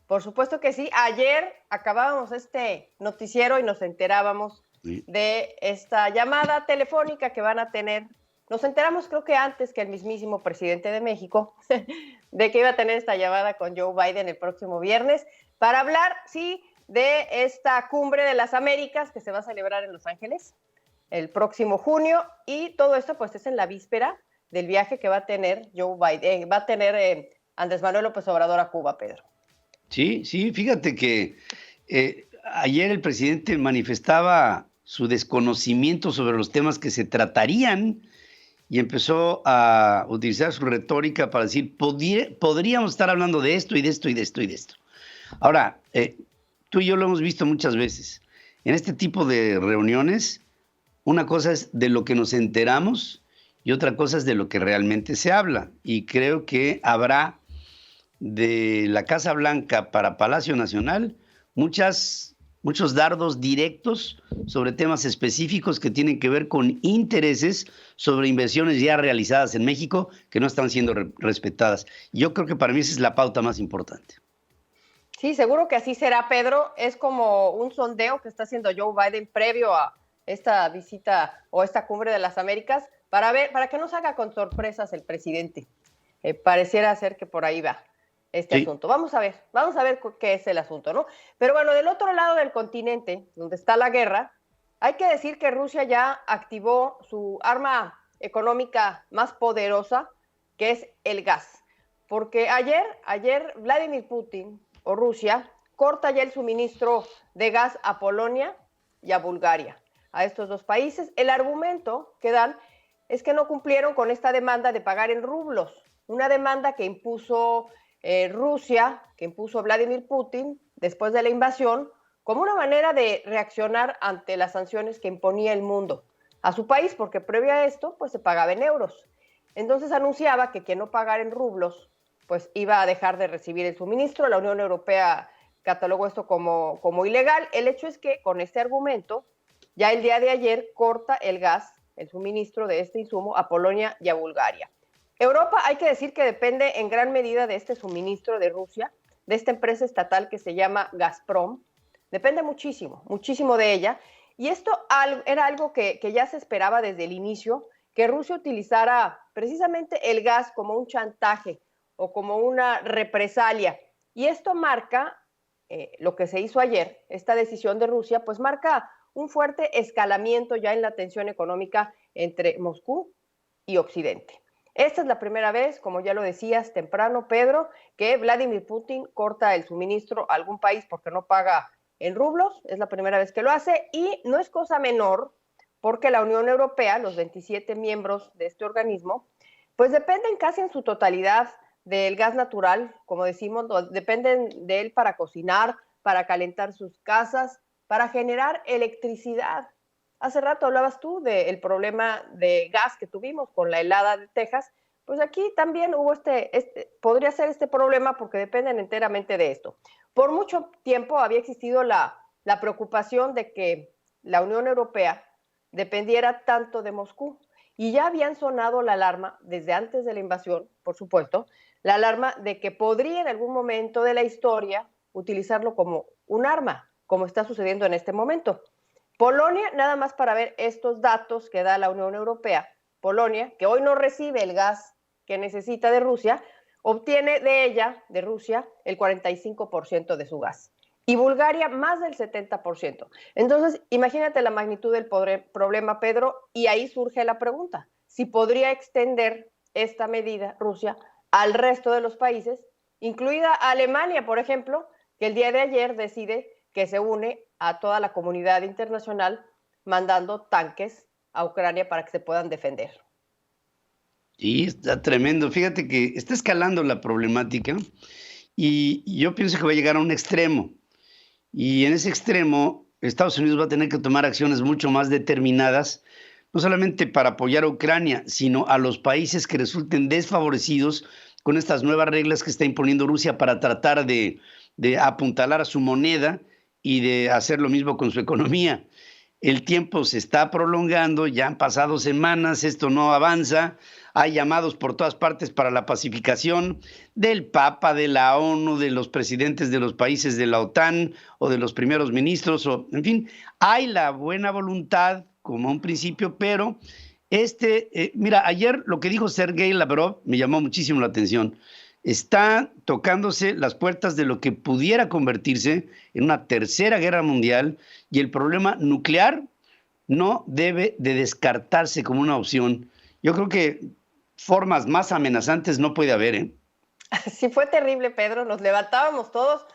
Por supuesto que sí. Ayer acabábamos este noticiero y nos enterábamos de esta llamada telefónica que van a tener. Nos enteramos, creo que antes que el mismísimo presidente de México, de que iba a tener esta llamada con Joe Biden el próximo viernes para hablar, sí, de esta cumbre de las Américas que se va a celebrar en Los Ángeles el próximo junio, y todo esto pues es en la víspera del viaje que va a tener Joe Biden, va a tener Andrés Manuel López Obrador a Cuba, Pedro. Sí, fíjate que ayer el presidente manifestaba su desconocimiento sobre los temas que se tratarían y empezó a utilizar su retórica para decir, podríamos estar hablando de esto y de esto y de esto y de esto. Ahora, tú y yo lo hemos visto muchas veces. En este tipo de reuniones, una cosa es de lo que nos enteramos y otra cosa es de lo que realmente se habla. Y creo que habrá de la Casa Blanca para Palacio Nacional muchos dardos directos sobre temas específicos que tienen que ver con intereses sobre inversiones ya realizadas en México que no están siendo respetadas. Yo creo que para mí esa es la pauta más importante. Sí, seguro que así será, Pedro. Es como un sondeo que está haciendo Joe Biden previo a esta visita o esta cumbre de las Américas para que no salga con sorpresas el presidente. Pareciera ser que por ahí va este asunto. Vamos a ver qué es el asunto, ¿no? Pero bueno, del otro lado del continente, donde está la guerra, hay que decir que Rusia ya activó su arma económica más poderosa, que es el gas. Porque ayer Vladimir Putin o Rusia corta ya el suministro de gas a Polonia y a Bulgaria, a estos dos países. El argumento que dan es que no cumplieron con esta demanda de pagar en rublos, una demanda que impuso Rusia, que impuso Vladimir Putin después de la invasión, como una manera de reaccionar ante las sanciones que imponía el mundo a su país, porque previo a esto pues se pagaba en euros. Entonces anunciaba que quien no pagara en rublos pues iba a dejar de recibir el suministro. La Unión Europea catalogó esto como ilegal. El hecho es que con este argumento ya el día de ayer corta el gas, el suministro de este insumo a Polonia y a Bulgaria. Europa, hay que decir que depende en gran medida de este suministro de Rusia, de esta empresa estatal que se llama Gazprom. Depende muchísimo, muchísimo de ella. Y esto era algo que ya se esperaba desde el inicio, que Rusia utilizara precisamente el gas como un chantaje o como una represalia. Y esto marca, lo que se hizo ayer, esta decisión de Rusia, pues marca un fuerte escalamiento ya en la tensión económica entre Moscú y Occidente. Esta es la primera vez, como ya lo decías temprano, Pedro, que Vladimir Putin corta el suministro a algún país porque no paga en rublos. Es la primera vez que lo hace y no es cosa menor porque la Unión Europea, los 27 miembros de este organismo, pues dependen casi en su totalidad del gas natural, como decimos, dependen de él para cocinar, para calentar sus casas, para generar electricidad. Hace rato hablabas tú del problema de gas que tuvimos con la helada de Texas, pues aquí también hubo podría ser este problema porque dependen enteramente de esto. Por mucho tiempo había existido la preocupación de que la Unión Europea dependiera tanto de Moscú y ya habían sonado la alarma desde antes de la invasión, por supuesto, la alarma de que podría en algún momento de la historia utilizarlo como un arma, como está sucediendo en este momento. Polonia, nada más para ver estos datos que da la Unión Europea, Polonia, que hoy no recibe el gas que necesita de Rusia, obtiene de Rusia, el 45% de su gas. Y Bulgaria más del 70%. Entonces, imagínate la magnitud del problema, Pedro, y ahí surge la pregunta, si podría extender esta medida Rusia al resto de los países, incluida Alemania, por ejemplo, que el día de ayer decide que se une a toda la comunidad internacional mandando tanques a Ucrania para que se puedan defender. Sí, está tremendo. Fíjate que está escalando la problemática y yo pienso que va a llegar a un extremo. Y en ese extremo, Estados Unidos va a tener que tomar acciones mucho más determinadas, no solamente para apoyar a Ucrania, sino a los países que resulten desfavorecidos con estas nuevas reglas que está imponiendo Rusia para tratar de apuntalar a su moneda y de hacer lo mismo con su economía. El tiempo se está prolongando, ya han pasado semanas, esto no avanza, hay llamados por todas partes para la pacificación del Papa, de la ONU, de los presidentes de los países de la OTAN o de los primeros ministros, en fin, hay la buena voluntad como un principio, pero mira, ayer lo que dijo Sergei Lavrov me llamó muchísimo la atención. Está tocándose las puertas de lo que pudiera convertirse en una tercera guerra mundial y el problema nuclear no debe de descartarse como una opción. Yo creo que formas más amenazantes no puede haber, ¿eh? Sí, fue terrible, Pedro. Nos levantábamos todos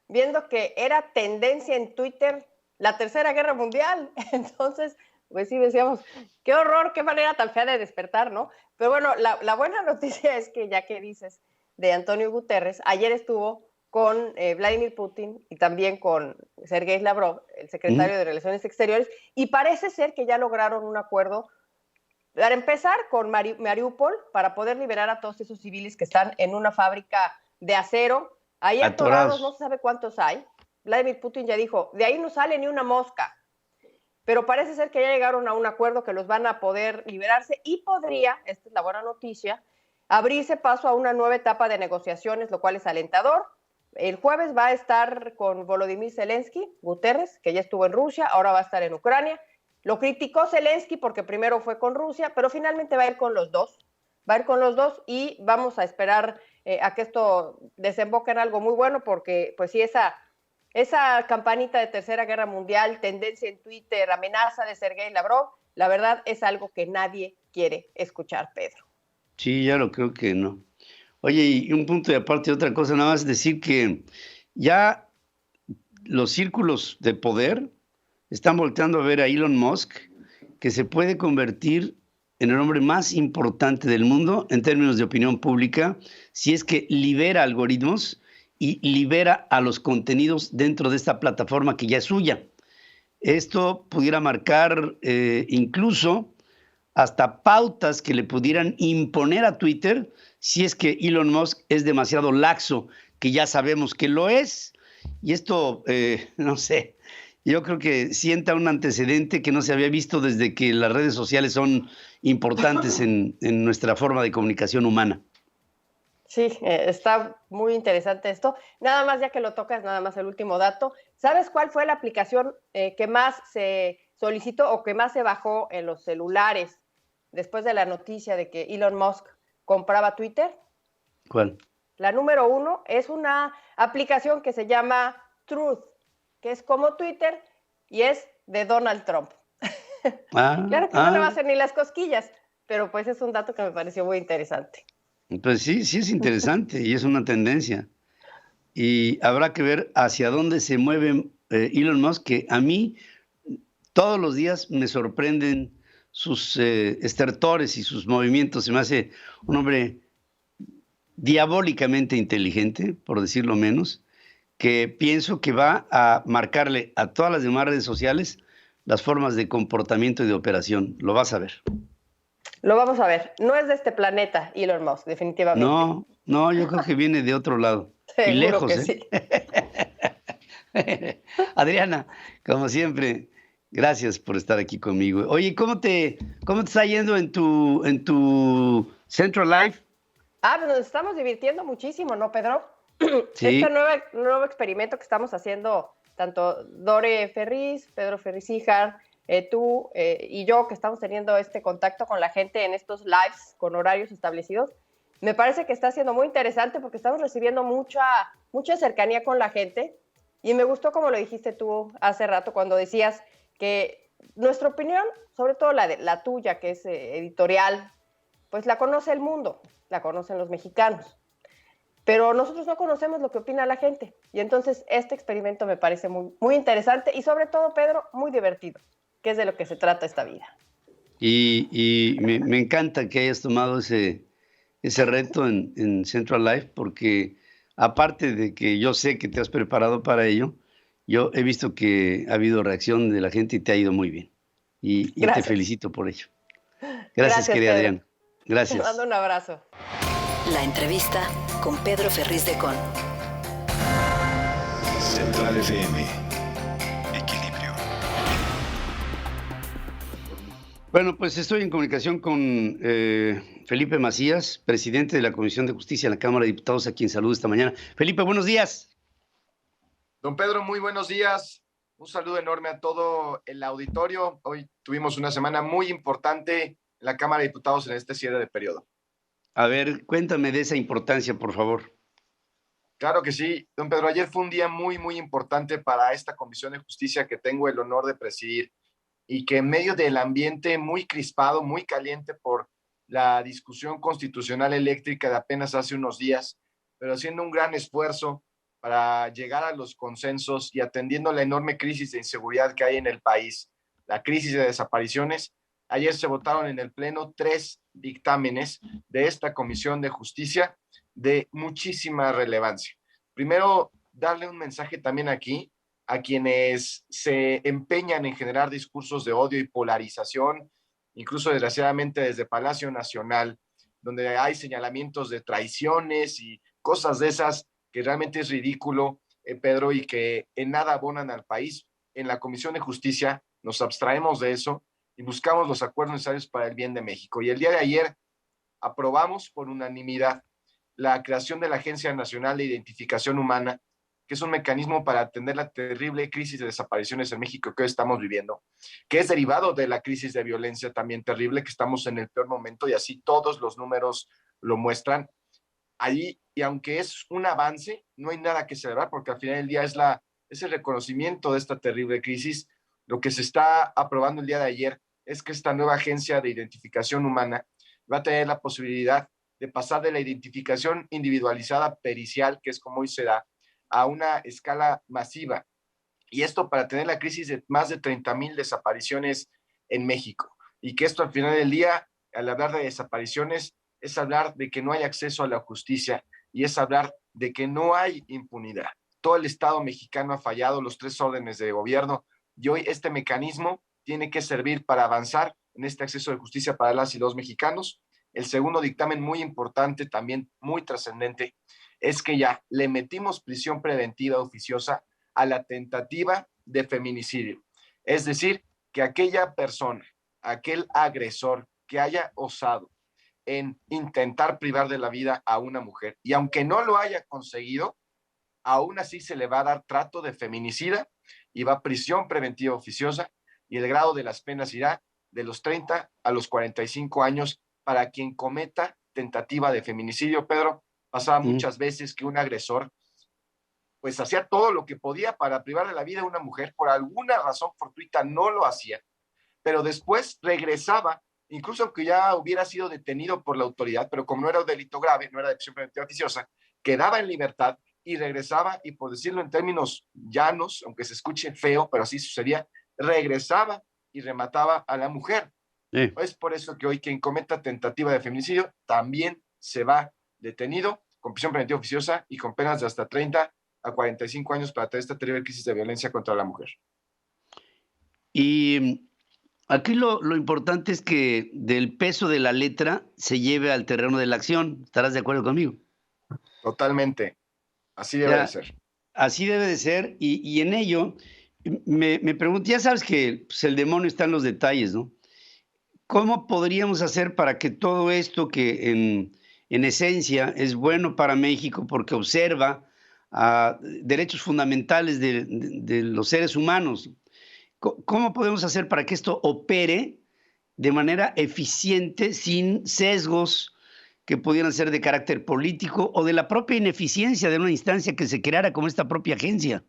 viendo que era tendencia en Twitter la tercera guerra mundial. Entonces, pues sí decíamos, qué horror, qué manera tan fea de despertar, ¿no? Pero bueno, la buena noticia es que ya que dices de Antonio Guterres, ayer estuvo con Vladimir Putin y también con Sergei Lavrov, el secretario de Relaciones Exteriores, y parece ser que ya lograron un acuerdo para empezar con Mariupol, para poder liberar a todos esos civiles que están en una fábrica de acero. Ahí atorados, no se sabe cuántos hay. Vladimir Putin ya dijo, de ahí no sale ni una mosca. Pero parece ser que ya llegaron a un acuerdo que los van a poder liberarse y podría, esta es la buena noticia, abrirse paso a una nueva etapa de negociaciones, lo cual es alentador. El jueves va a estar con Volodymyr Zelensky, Guterres, que ya estuvo en Rusia, ahora va a estar en Ucrania. Lo criticó Zelensky porque primero fue con Rusia, pero finalmente va a ir con los dos. Va a ir con los dos y vamos a esperar a que esto desemboque en algo muy bueno porque, pues sí, esa campanita de tercera guerra mundial, tendencia en Twitter, amenaza de Sergei Lavrov, la verdad es algo que nadie quiere escuchar, Pedro. Sí, ya lo creo que no. Oye, y un punto de aparte, otra cosa, nada más decir que ya los círculos de poder están volteando a ver a Elon Musk, que se puede convertir en el hombre más importante del mundo en términos de opinión pública, si es que libera algoritmos y libera a los contenidos dentro de esta plataforma que ya es suya. Esto pudiera marcar incluso hasta pautas que le pudieran imponer a Twitter si es que Elon Musk es demasiado laxo, que ya sabemos que lo es. Y esto, no sé, yo creo que sienta un antecedente que no se había visto desde que las redes sociales son importantes en nuestra forma de comunicación humana. Sí, está muy interesante esto. Nada más, ya que lo tocas, nada más el último dato. ¿Sabes cuál fue la aplicación que más se solicitó o que más se bajó en los celulares después de la noticia de que Elon Musk compraba Twitter? ¿Cuál? La número 1 es una aplicación que se llama Truth, que es como Twitter y es de Donald Trump. Claro que no le va a hacer ni las cosquillas, pero pues es un dato que me pareció muy interesante. Pues sí, sí es interesante y es una tendencia. Y habrá que ver hacia dónde se mueve Elon Musk, que a mí todos los días me sorprenden sus estertores y sus movimientos. Se me hace un hombre diabólicamente inteligente, por decirlo menos, que pienso que va a marcarle a todas las demás redes sociales las formas de comportamiento y de operación. Lo vas a ver. Lo vamos a ver. No es de este planeta, Elon Musk, definitivamente. No, no, yo creo que viene de otro lado. Seguro y lejos, que sí. Adriana, como siempre, gracias por estar aquí conmigo. Oye, ¿cómo te está yendo en tu Central Life? Pues nos estamos divirtiendo muchísimo, ¿no, Pedro? Sí. Este nuevo experimento que estamos haciendo, tanto Dore Ferriz, Pedro Ferriz Híjar, tú y yo, que estamos teniendo este contacto con la gente en estos lives con horarios establecidos, me parece que está siendo muy interesante porque estamos recibiendo mucha cercanía con la gente. Y me gustó como lo dijiste tú hace rato cuando decías que nuestra opinión, sobre todo la tuya, que es editorial, pues la conoce el mundo, la conocen los mexicanos. Pero nosotros no conocemos lo que opina la gente. Y entonces este experimento me parece muy, muy interesante y sobre todo, Pedro, muy divertido, que es de lo que se trata esta vida. Y me encanta que hayas tomado ese reto en Central Life, porque aparte de que yo sé que te has preparado para ello, yo he visto que ha habido reacción de la gente y te ha ido muy bien. Y te felicito por ello. Gracias querida Adriana. Gracias. Te mando un abrazo. La entrevista con Pedro Ferriz de Con. Central FM. Equilibrio. Bueno, pues estoy en comunicación con Felipe Macías, presidente de la Comisión de Justicia en la Cámara de Diputados, a quien saludo esta mañana. Felipe, buenos días. Don Pedro, muy buenos días. Un saludo enorme a todo el auditorio. Hoy tuvimos una semana muy importante en la Cámara de Diputados en este cierre de periodo. A ver, cuéntame de esa importancia, por favor. Claro que sí, don Pedro. Ayer fue un día muy, muy importante para esta Comisión de Justicia que tengo el honor de presidir y que en medio del ambiente muy crispado, muy caliente por la discusión constitucional eléctrica de apenas hace unos días, pero haciendo un gran esfuerzo para llegar a los consensos y atendiendo la enorme crisis de inseguridad que hay en el país, la crisis de desapariciones. Ayer se votaron en el Pleno 3 dictámenes de esta Comisión de Justicia de muchísima relevancia. Primero, darle un mensaje también aquí a quienes se empeñan en generar discursos de odio y polarización, incluso desgraciadamente desde Palacio Nacional, donde hay señalamientos de traiciones y cosas de esas que realmente es ridículo, Pedro, y que en nada abonan al país. En la Comisión de Justicia nos abstraemos de eso y buscamos los acuerdos necesarios para el bien de México. Y el día de ayer aprobamos por unanimidad la creación de la Agencia Nacional de Identificación Humana, que es un mecanismo para atender la terrible crisis de desapariciones en México que hoy estamos viviendo, que es derivado de la crisis de violencia también terrible, que estamos en el peor momento y así todos los números lo muestran. Allí, y aunque es un avance, no hay nada que celebrar porque al final del día es el reconocimiento de esta terrible crisis. Lo que se está aprobando el día de ayer es que esta nueva Agencia de Identificación Humana va a tener la posibilidad de pasar de la identificación individualizada pericial, que es como hoy se da, a una escala masiva. Y esto para tener la crisis de más de 30,000 desapariciones en México. Y que esto al final del día, al hablar de desapariciones, es hablar de que no hay acceso a la justicia y es hablar de que no hay impunidad. Todo el Estado mexicano ha fallado, los 3 órdenes de gobierno, y hoy este mecanismo tiene que servir para avanzar en este acceso de justicia para las y los mexicanos. El segundo dictamen muy importante, también muy trascendente, es que ya le metimos prisión preventiva oficiosa a la tentativa de feminicidio. Es decir, que aquella persona, aquel agresor que haya osado en intentar privar de la vida a una mujer, y aunque no lo haya conseguido, aún así se le va a dar trato de feminicida y va a prisión preventiva oficiosa, y el grado de las penas irá de los 30 a los 45 años para quien cometa tentativa de feminicidio. Pedro, pasaba muchas veces que un agresor pues hacía todo lo que podía para privar de la vida a una mujer, por alguna razón fortuita no lo hacía, pero después regresaba incluso aunque ya hubiera sido detenido por la autoridad, pero como no era un delito grave, no era de prisión preventiva oficiosa, quedaba en libertad y regresaba, y por decirlo en términos llanos, aunque se escuche feo, pero así sucedía, regresaba y remataba a la mujer. Sí. Es por eso que hoy quien cometa tentativa de feminicidio también se va detenido con prisión preventiva oficiosa y con penas de hasta 30 a 45 años para tener esta terrible crisis de violencia contra la mujer. Y aquí lo importante es que del peso de la letra se lleve al terreno de la acción. ¿Estarás de acuerdo conmigo? Totalmente. Así debe de ser. Así debe de ser. Y en ello me pregunto, ya sabes que pues, el demonio está en los detalles, ¿no? ¿Cómo podríamos hacer para que todo esto que en esencia es bueno para México porque observa derechos fundamentales de los seres humanos? ¿Cómo podemos hacer para que esto opere de manera eficiente, sin sesgos que pudieran ser de carácter político o de la propia ineficiencia de una instancia que se creara como esta propia agencia?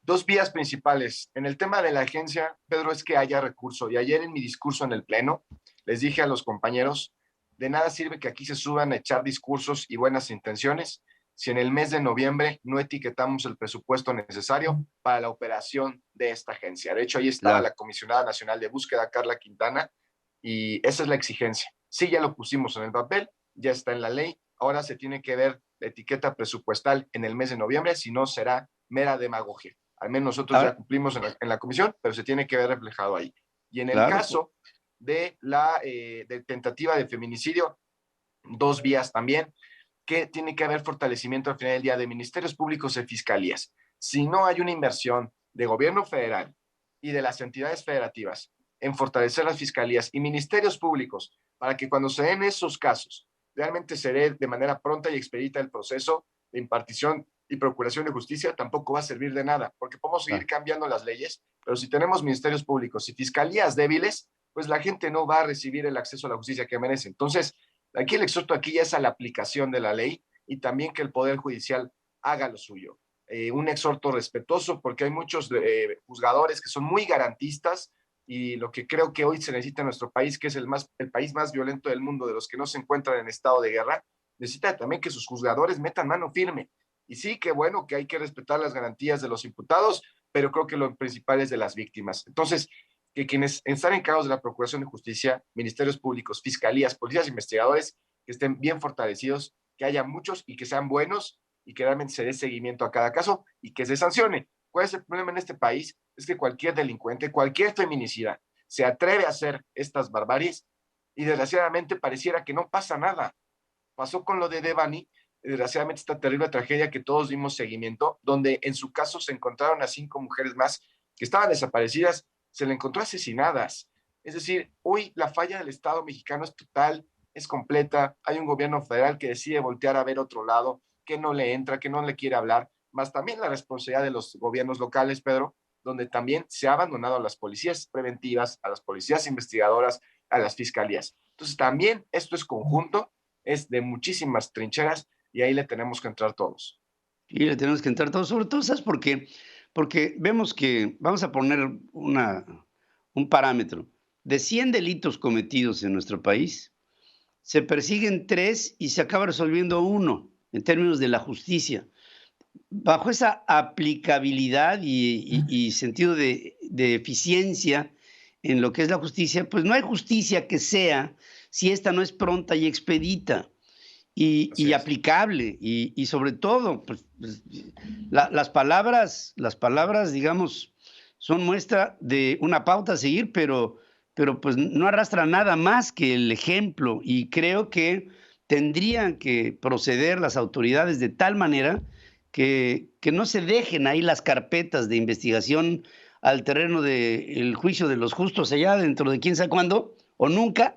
Dos vías principales. En el tema de la agencia, Pedro, es que haya recurso. Y ayer en mi discurso en el Pleno, les dije a los compañeros, de nada sirve que aquí se suban a echar discursos y buenas intenciones si en el mes de noviembre no etiquetamos el presupuesto necesario para la operación de esta agencia. De hecho, ahí estaba la Comisionada Nacional de Búsqueda, Carla Quintana, y esa es la exigencia. Sí, ya lo pusimos en el papel, ya está en la ley, ahora se tiene que ver la etiqueta presupuestal en el mes de noviembre, si no será mera demagogia. Al menos nosotros ya cumplimos en la comisión, pero se tiene que ver reflejado ahí. Y en el caso de la de tentativa de feminicidio, dos vías también, que tiene que haber fortalecimiento al final del día de ministerios públicos y fiscalías. Si no hay una inversión de gobierno federal y de las entidades federativas en fortalecer las fiscalías y ministerios públicos para que cuando se den esos casos realmente se dé de manera pronta y expedita el proceso de impartición y procuración de justicia, tampoco va a servir de nada, porque podemos seguir cambiando las leyes, pero si tenemos ministerios públicos y fiscalías débiles, pues la gente no va a recibir el acceso a la justicia que merece. Entonces, aquí el exhorto aquí ya es a la aplicación de la ley y también que el Poder Judicial haga lo suyo. Un exhorto respetuoso, porque hay muchos juzgadores que son muy garantistas, y lo que creo que hoy se necesita en nuestro país, que es el país más violento del mundo, de los que no se encuentran en estado de guerra, necesita también que sus juzgadores metan mano firme. Y sí, qué bueno que hay que respetar las garantías de los imputados, pero creo que lo principal es de las víctimas. Entonces, que quienes están encargados de la Procuración de Justicia, ministerios públicos, fiscalías, policías, investigadores, que estén bien fortalecidos, que haya muchos y que sean buenos y que realmente se dé seguimiento a cada caso y que se sancione. ¿Cuál es el problema en este país? Es que cualquier delincuente, cualquier feminicida se atreve a hacer estas barbaries y desgraciadamente pareciera que no pasa nada. Pasó con lo de Devani, desgraciadamente esta terrible tragedia que todos dimos seguimiento, donde en su caso se encontraron a 5 mujeres más que estaban desaparecidas, se le encontró asesinadas. Es decir, hoy la falla del Estado mexicano es total, es completa. Hay un gobierno federal que decide voltear a ver otro lado, que no le entra, que no le quiere hablar, más también la responsabilidad de los gobiernos locales, Pedro, donde también se ha abandonado a las policías preventivas, a las policías investigadoras, a las fiscalías. Entonces también esto es conjunto, es de muchísimas trincheras y ahí le tenemos que entrar todos. Y le tenemos que entrar todos, sobre todo, ¿sabes por qué? Porque vemos que, vamos a poner un parámetro, de 100 delitos cometidos en nuestro país, se persiguen 3 y se acaba resolviendo 1 en términos de la justicia. Bajo esa aplicabilidad y sentido de eficiencia en lo que es la justicia, pues no hay justicia que sea si esta no es pronta y expedita y aplicable y sobre todo, pues, las palabras, digamos, son muestra de una pauta a seguir, pero pues no arrastra nada más que el ejemplo, y creo que tendrían que proceder las autoridades de tal manera que no se dejen ahí las carpetas de investigación al terreno del juicio de los justos allá dentro de quién sabe cuándo o nunca,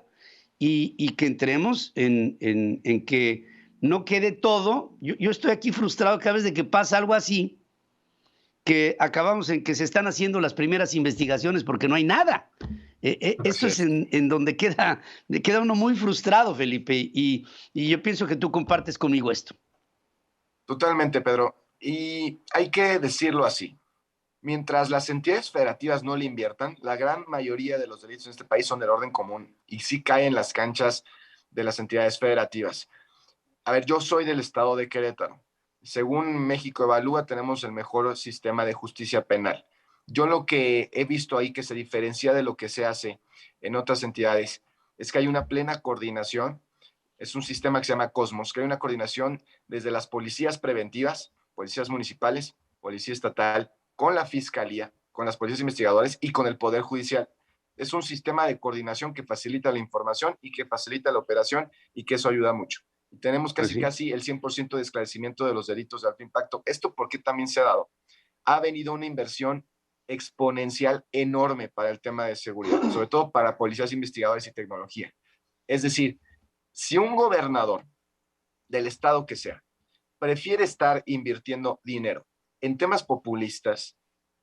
y que entremos en que no quede todo. Yo estoy aquí frustrado cada vez de que pasa algo así, que acabamos en que se están haciendo las primeras investigaciones porque no hay nada. Esto es en donde queda uno muy frustrado, Felipe, y yo pienso que tú compartes conmigo esto. Totalmente, Pedro. Y hay que decirlo así. mientras las entidades federativas no le inviertan, la gran mayoría de los delitos en este país son del orden común y sí caen en las canchas de las entidades federativas. A ver, yo soy del estado de Querétaro. Según México Evalúa, tenemos el mejor sistema de justicia penal. Yo lo que he visto ahí que se diferencia de lo que se hace en otras entidades es que hay una plena coordinación. Es un sistema que se llama Cosmos, que hay una coordinación desde las policías preventivas, policías municipales, policía estatal, con la fiscalía, con las policías investigadores y con el Poder Judicial. Es un sistema de coordinación que facilita la información y que facilita la operación y que eso ayuda mucho. Y tenemos casi el 100% de esclarecimiento de los delitos de alto impacto. ¿Esto por qué también se ha dado? Ha venido una inversión exponencial enorme para el tema de seguridad, sobre todo para policías investigadores y tecnología. Es decir, si un gobernador del estado que sea prefiere estar invirtiendo dinero en temas populistas,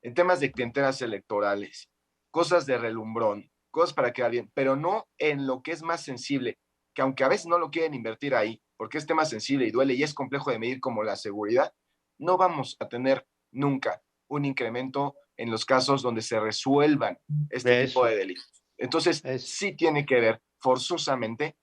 en temas de clientelas electorales, cosas de relumbrón, cosas para quedar bien, pero no en lo que es más sensible, que aunque a veces no lo quieren invertir ahí, porque es tema sensible y duele y es complejo de medir como la seguridad, no vamos a tener nunca un incremento en los casos donde se resuelvan este tipo de delitos. Entonces, sí tiene que ver forzosamente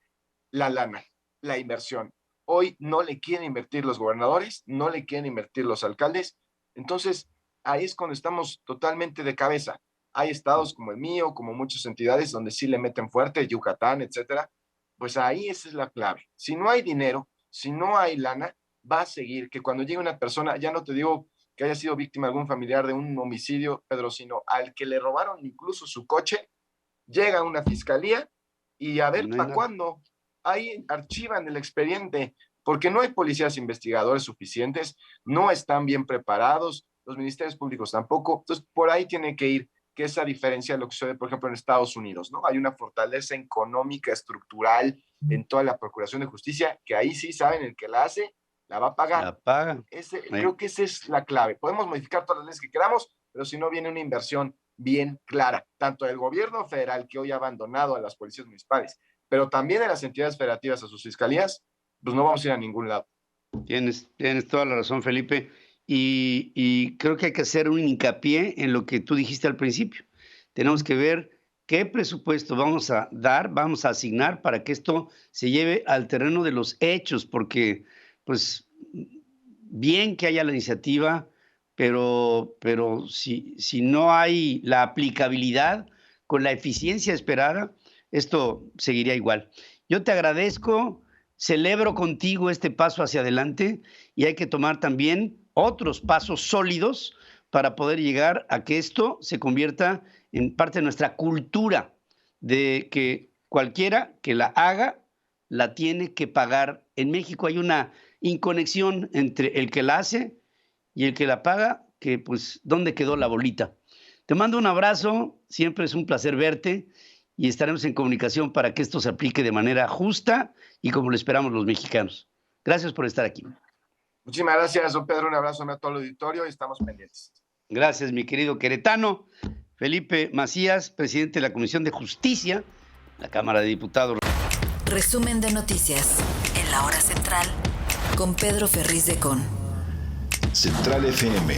la lana, la inversión. Hoy no le quieren invertir los gobernadores, no le quieren invertir los alcaldes. Entonces, ahí es cuando estamos totalmente de cabeza. Hay estados como el mío, como muchas entidades donde sí le meten fuerte, Yucatán, etcétera. Pues ahí esa es la clave. Si no hay dinero, si no hay lana, va a seguir que cuando llegue una persona, ya no te digo que haya sido víctima de algún familiar de un homicidio, Pedro, sino al que le robaron incluso su coche, llega una fiscalía y a ver para cuándo. Ahí archivan el expediente, porque no hay policías investigadores suficientes, no están bien preparados, los ministerios públicos tampoco. Entonces, por ahí tiene que ir, que esa diferencia de lo que sucede, por ejemplo, en Estados Unidos, ¿no? Hay una fortaleza económica, estructural, en toda la Procuración de Justicia, que ahí sí saben, el que la hace, la va a pagar. La paga. Creo que esa es la clave. Podemos modificar todas las leyes que queramos, pero si no viene una inversión bien clara, tanto del gobierno federal, que hoy ha abandonado a las policías municipales, pero también de las entidades federativas a sus fiscalías, pues no vamos a ir a ningún lado. Tienes toda la razón, Felipe. Y creo que hay que hacer un hincapié en lo que tú dijiste al principio. Tenemos que ver qué presupuesto vamos a dar, vamos a asignar para que esto se lleve al terreno de los hechos, porque pues bien que haya la iniciativa, pero si no hay la aplicabilidad con la eficiencia esperada, esto seguiría igual. Yo te agradezco, celebro contigo este paso hacia adelante y hay que tomar también otros pasos sólidos para poder llegar a que esto se convierta en parte de nuestra cultura, de que cualquiera que la haga, la tiene que pagar. En México hay una inconexión entre el que la hace y el que la paga, que pues, ¿dónde quedó la bolita? Te mando un abrazo, siempre es un placer verte y estaremos en comunicación para que esto se aplique de manera justa y como lo esperamos los mexicanos. Gracias por estar aquí. Muchísimas gracias, don Pedro. Un abrazo a todo el auditorio y estamos pendientes. Gracias, mi querido queretano. Felipe Macías, presidente de la Comisión de Justicia, la Cámara de Diputados. Resumen de noticias en la hora central con Pedro Ferriz de Con. Central FM.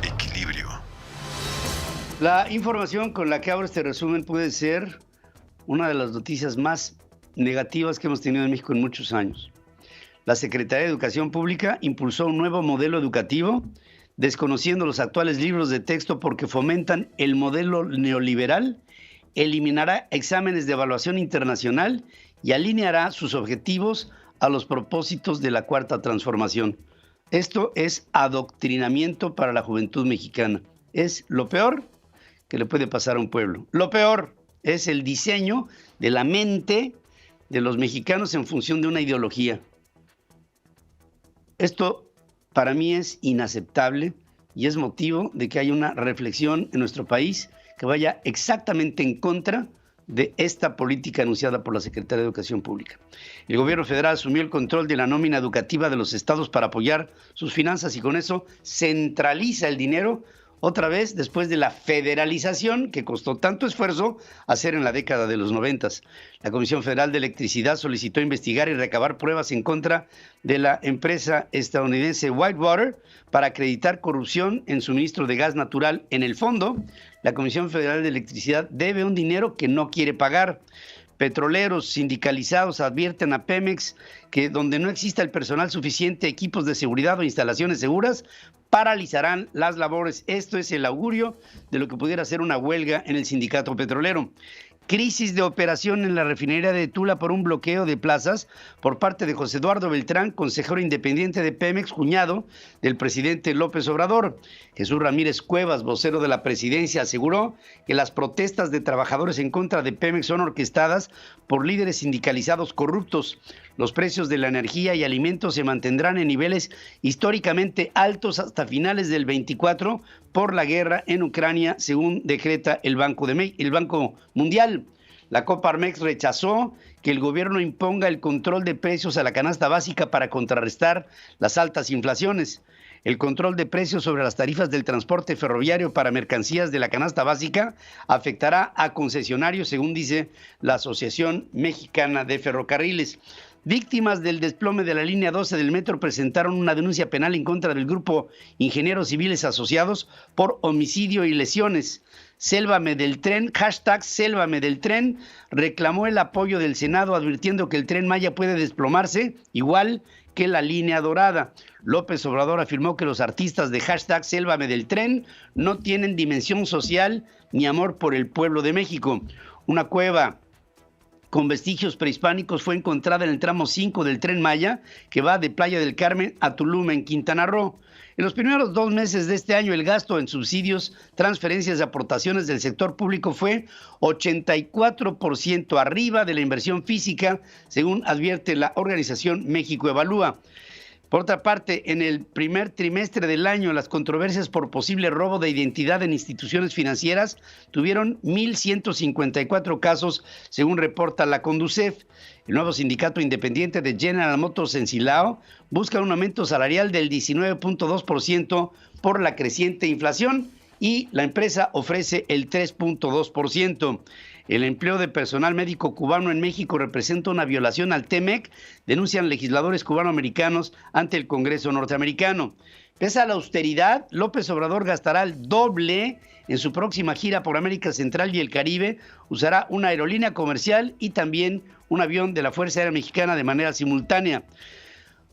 Equilibrio. La información con la que abro este resumen puede ser una de las noticias más negativas que hemos tenido en México en muchos años. La Secretaría de Educación Pública impulsó un nuevo modelo educativo, desconociendo los actuales libros de texto porque fomentan el modelo neoliberal, eliminará exámenes de evaluación internacional y alineará sus objetivos a los propósitos de la Cuarta Transformación. Esto es adoctrinamiento para la juventud mexicana. Es lo peor que le puede pasar a un pueblo. Lo peor es el diseño de la mente de los mexicanos en función de una ideología. Esto para mí es inaceptable y es motivo de que haya una reflexión en nuestro país que vaya exactamente en contra de esta política anunciada por la Secretaría de Educación Pública. El gobierno federal asumió el control de la nómina educativa de los estados para apoyar sus finanzas y con eso centraliza el dinero otra vez después de la federalización que costó tanto esfuerzo hacer en la década de los 90. La Comisión Federal de Electricidad solicitó investigar y recabar pruebas en contra de la empresa estadounidense Whitewater para acreditar corrupción en suministro de gas natural. En el fondo, la Comisión Federal de Electricidad debe un dinero que no quiere pagar. Petroleros sindicalizados advierten a Pemex que donde no exista el personal suficiente, equipos de seguridad o instalaciones seguras, paralizarán las labores. Esto es el augurio de lo que pudiera ser una huelga en el sindicato petrolero. Crisis de operación en la refinería de Tula por un bloqueo de plazas por parte de José Eduardo Beltrán, consejero independiente de Pemex, cuñado del presidente López Obrador. Jesús Ramírez Cuevas, vocero de la presidencia, aseguró que las protestas de trabajadores en contra de Pemex son orquestadas por líderes sindicalizados corruptos. Los precios de la energía y alimentos se mantendrán en niveles históricamente altos hasta finales del 24 por la guerra en Ucrania, según decreta el Banco Mundial. La Coparmex rechazó que el gobierno imponga el control de precios a la canasta básica para contrarrestar las altas inflaciones. El control de precios sobre las tarifas del transporte ferroviario para mercancías de la canasta básica afectará a concesionarios, según dice la Asociación Mexicana de Ferrocarriles. Víctimas del desplome de la línea 12 del metro presentaron una denuncia penal en contra del grupo Ingenieros Civiles Asociados por homicidio y lesiones. Sélvame del tren, hashtag Sélvame del tren, reclamó el apoyo del Senado advirtiendo que el Tren Maya puede desplomarse igual que la línea dorada. López Obrador afirmó que los artistas de hashtag Sélvame del tren no tienen dimensión social ni amor por el pueblo de México. Una cueva con vestigios prehispánicos fue encontrada en el tramo 5 del Tren Maya, que va de Playa del Carmen a Tulum, en Quintana Roo. En los primeros 2 meses de este año, el gasto en subsidios, transferencias y aportaciones del sector público fue 84% arriba de la inversión física, según advierte la organización México Evalúa. Por otra parte, en el primer trimestre del año, las controversias por posible robo de identidad en instituciones financieras tuvieron 1,154 casos, según reporta la Conducef. El nuevo sindicato independiente de General Motors en Silao busca un aumento salarial del 19.2% por la creciente inflación y la empresa ofrece el 3.2%. El empleo de personal médico cubano en México representa una violación al TEMEC, denuncian legisladores cubanoamericanos ante el Congreso norteamericano. Pese a la austeridad, López Obrador gastará el doble en su próxima gira por América Central y el Caribe. Usará una aerolínea comercial y también un avión de la Fuerza Aérea Mexicana de manera simultánea.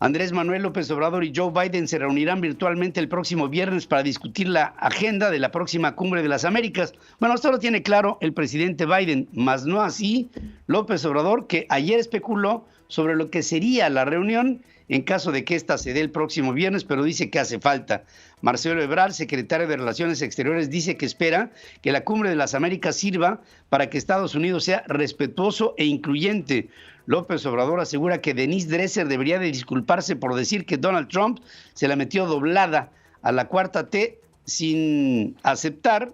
Andrés Manuel López Obrador y Joe Biden se reunirán virtualmente el próximo viernes para discutir la agenda de la próxima Cumbre de las Américas. Bueno, esto lo tiene claro el presidente Biden, mas no así López Obrador, que ayer especuló sobre lo que sería la reunión en caso de que ésta se dé el próximo viernes, pero dice que hace falta. Marcelo Ebrard, secretario de Relaciones Exteriores, dice que espera que la Cumbre de las Américas sirva para que Estados Unidos sea respetuoso e incluyente. López Obrador asegura que Denise Dresser debería de disculparse por decir que Donald Trump se la metió doblada a la cuarta T sin aceptar,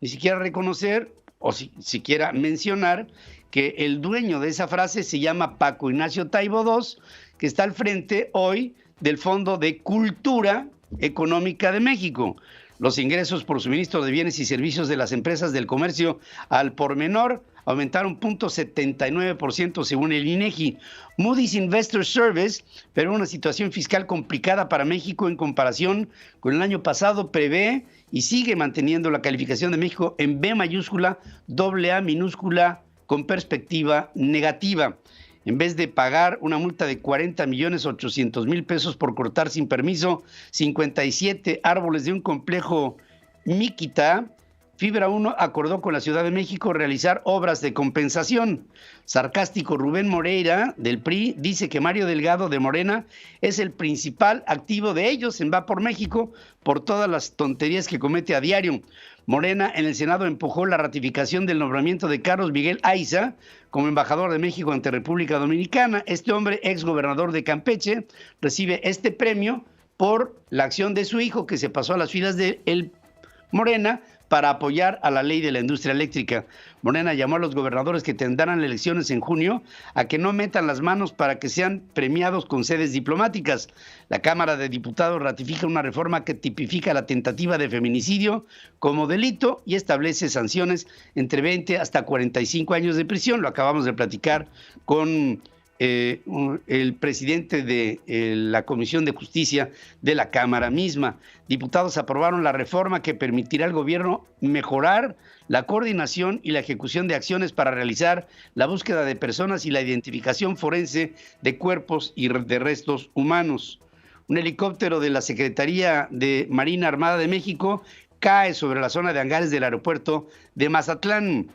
ni siquiera reconocer o siquiera mencionar que el dueño de esa frase se llama Paco Ignacio Taibo II, que está al frente hoy del Fondo de Cultura Económica de México. Los ingresos por suministro de bienes y servicios de las empresas del comercio al por menor aumentaron 0.79% según el INEGI. Moody's Investor Service, pero una situación fiscal complicada para México en comparación con el año pasado, prevé y sigue manteniendo la calificación de México en B mayúscula, AA minúscula, con perspectiva negativa. En vez de pagar una multa de 40,800,000 pesos por cortar sin permiso 57 árboles de un complejo Miquita, Fibra 1 acordó con la Ciudad de México realizar obras de compensación. Sarcástico Rubén Moreira, del PRI, dice que Mario Delgado de Morena es el principal activo de ellos en Va por México por todas las tonterías que comete a diario. Morena en el Senado empujó la ratificación del nombramiento de Carlos Miguel Aiza como embajador de México ante República Dominicana. Este hombre, exgobernador de Campeche, recibe este premio por la acción de su hijo que se pasó a las filas de Morena para apoyar a la ley de la industria eléctrica. Morena llamó a los gobernadores que tendrán elecciones en junio a que no metan las manos para que sean premiados con sedes diplomáticas. La Cámara de Diputados ratifica una reforma que tipifica la tentativa de feminicidio como delito y establece sanciones entre 20 hasta 45 años de prisión. Lo acabamos de platicar con el presidente de la Comisión de Justicia de la Cámara misma. Diputados aprobaron la reforma que permitirá al gobierno mejorar la coordinación y la ejecución de acciones para realizar la búsqueda de personas y la identificación forense de cuerpos y de restos humanos. Un helicóptero de la Secretaría de Marina Armada de México cae sobre la zona de hangares del aeropuerto de Mazatlán.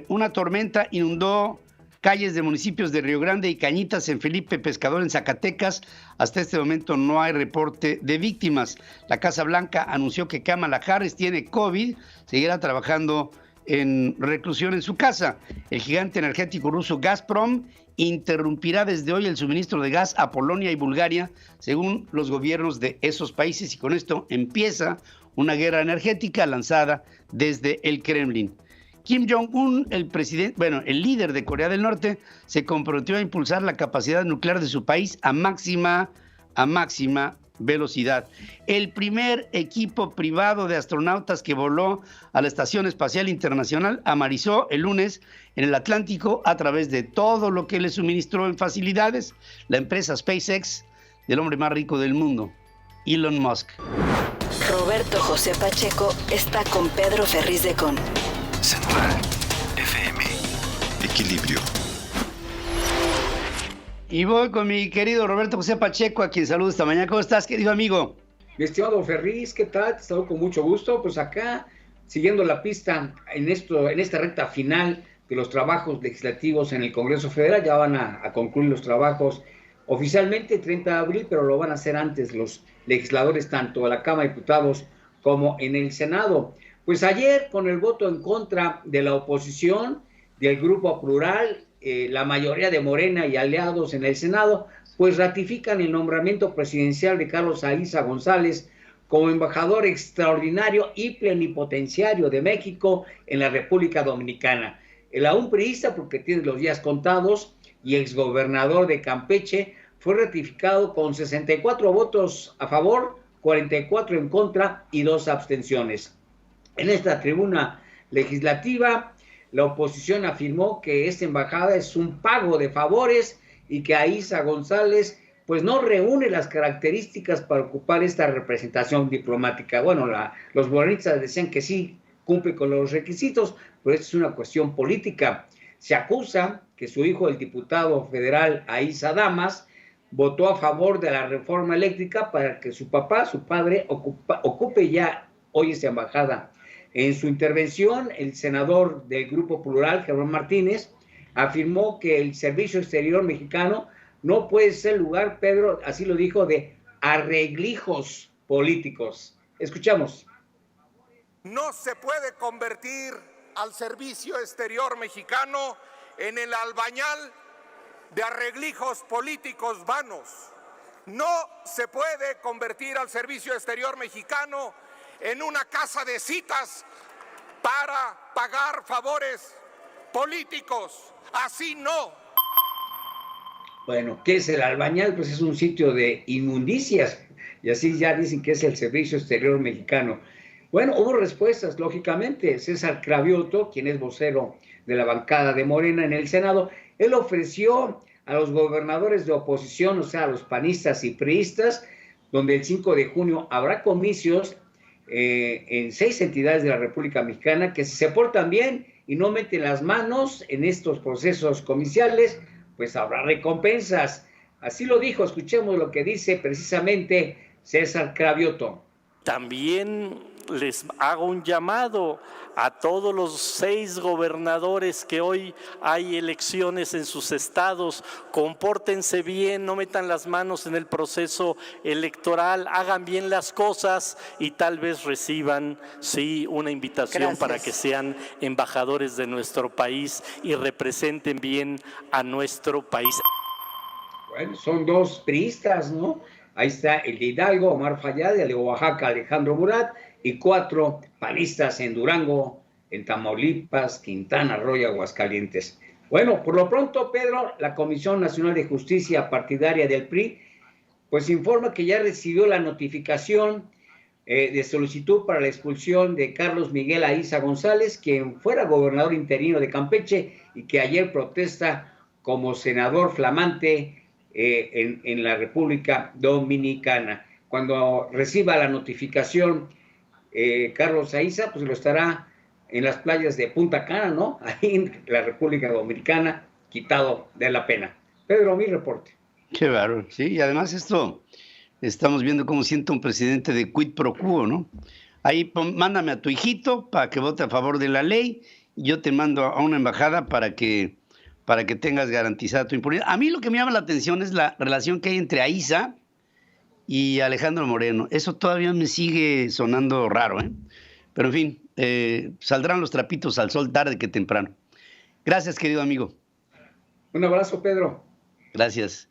Una tormenta inundó calles de municipios de Río Grande y Cañitas en Felipe Pescador, en Zacatecas. Hasta este momento no hay reporte de víctimas. La Casa Blanca anunció que Kamala Harris tiene COVID, seguirá trabajando en reclusión en su casa. El gigante energético ruso Gazprom interrumpirá desde hoy el suministro de gas a Polonia y Bulgaria, según los gobiernos de esos países, y con esto empieza una guerra energética lanzada desde el Kremlin. Kim Jong-un, el líder de Corea del Norte, se comprometió a impulsar la capacidad nuclear de su país a máxima velocidad. El primer equipo privado de astronautas que voló a la Estación Espacial Internacional amarizó el lunes en el Atlántico a través de todo lo que le suministró en facilidades la empresa SpaceX del hombre más rico del mundo, Elon Musk. Roberto José Pacheco está con Pedro Ferriz de Con. Central FM. Equilibrio. Y voy con mi querido Roberto José Pacheco, a quien saludo esta mañana. ¿Cómo estás, querido amigo? Mi estimado Ferriz, ¿qué tal? Te saludo con mucho gusto. Pues acá, siguiendo la pista en esta recta final de los trabajos legislativos en el Congreso Federal. Ya van a concluir los trabajos oficialmente el 30 de abril, pero lo van a hacer antes los legisladores, tanto a la Cámara de Diputados como en el Senado. Pues ayer, con el voto en contra de la oposición, del Grupo Plural, la mayoría de Morena y aliados en el Senado, pues ratifican el nombramiento presidencial de Carlos Aiza González como embajador extraordinario y plenipotenciario de México en la República Dominicana. El aún priista, porque tiene los días contados, y exgobernador de Campeche, fue ratificado con 64 votos a favor, 44 en contra y 2 abstenciones. En esta tribuna legislativa, la oposición afirmó que esta embajada es un pago de favores y que Aiza González pues no reúne las características para ocupar esta representación diplomática. Bueno, los morenistas decían que sí cumple con los requisitos, pero esto es una cuestión política. Se acusa que su hijo, el diputado federal Aiza Damas, votó a favor de la reforma eléctrica para que su padre, ocupe ya hoy esta embajada. En su intervención, el senador del Grupo Plural, Germán Martínez, afirmó que el Servicio Exterior Mexicano no puede ser lugar, Pedro, así lo dijo, de arreglijos políticos. Escuchamos. No se puede convertir al Servicio Exterior Mexicano en el albañal de arreglijos políticos vanos. No se puede convertir al Servicio Exterior Mexicano en una casa de citas para pagar favores políticos. Así no. Bueno, ¿qué es el albañal? Pues es un sitio de inmundicias, y así ya dicen que es el Servicio Exterior Mexicano. Bueno, hubo respuestas, lógicamente. César Cravioto, quien es vocero de la bancada de Morena en el Senado, él ofreció a los gobernadores de oposición, o sea, a los panistas y priistas, donde el 5 de junio habrá comicios en 6 entidades de la República Mexicana, que si se portan bien y no meten las manos en estos procesos comiciales, pues habrá recompensas. Así lo dijo. Escuchemos lo que dice precisamente César Cravioto. También les hago un llamado a todos los 6 gobernadores que hoy hay elecciones en sus estados. Compórtense bien, no metan las manos en el proceso electoral, hagan bien las cosas y tal vez reciban, sí, una invitación para que sean embajadores de nuestro país y representen bien a nuestro país. Bueno, son 2 priistas, ¿no? Ahí está el de Hidalgo, Omar Fayad, el de Oaxaca, Alejandro Murat, y 4 panistas en Durango, en Tamaulipas, Quintana Roo y Aguascalientes. Bueno, por lo pronto, Pedro, la Comisión Nacional de Justicia Partidaria del PRI, pues informa que ya recibió la notificación de solicitud para la expulsión de Carlos Miguel Aiza González, quien fuera gobernador interino de Campeche y que ayer protesta como senador flamante en la República Dominicana. Cuando reciba la notificación Carlos Aiza, pues lo estará en las playas de Punta Cana, ¿no? Ahí en la República Dominicana, quitado de la pena. Pedro, mi reporte. Qué bárbaro, sí, y además esto, estamos viendo cómo siente un presidente de quid pro quo, ¿no? Ahí mándame a tu hijito para que vote a favor de la ley, y yo te mando a una embajada para que tengas garantizada tu impunidad. A mí lo que me llama la atención es la relación que hay entre Aiza y Alejandro Moreno. Eso todavía me sigue sonando raro, ¿eh? Pero en fin, saldrán los trapitos al sol tarde que temprano. Gracias, querido amigo. Un abrazo, Pedro. Gracias.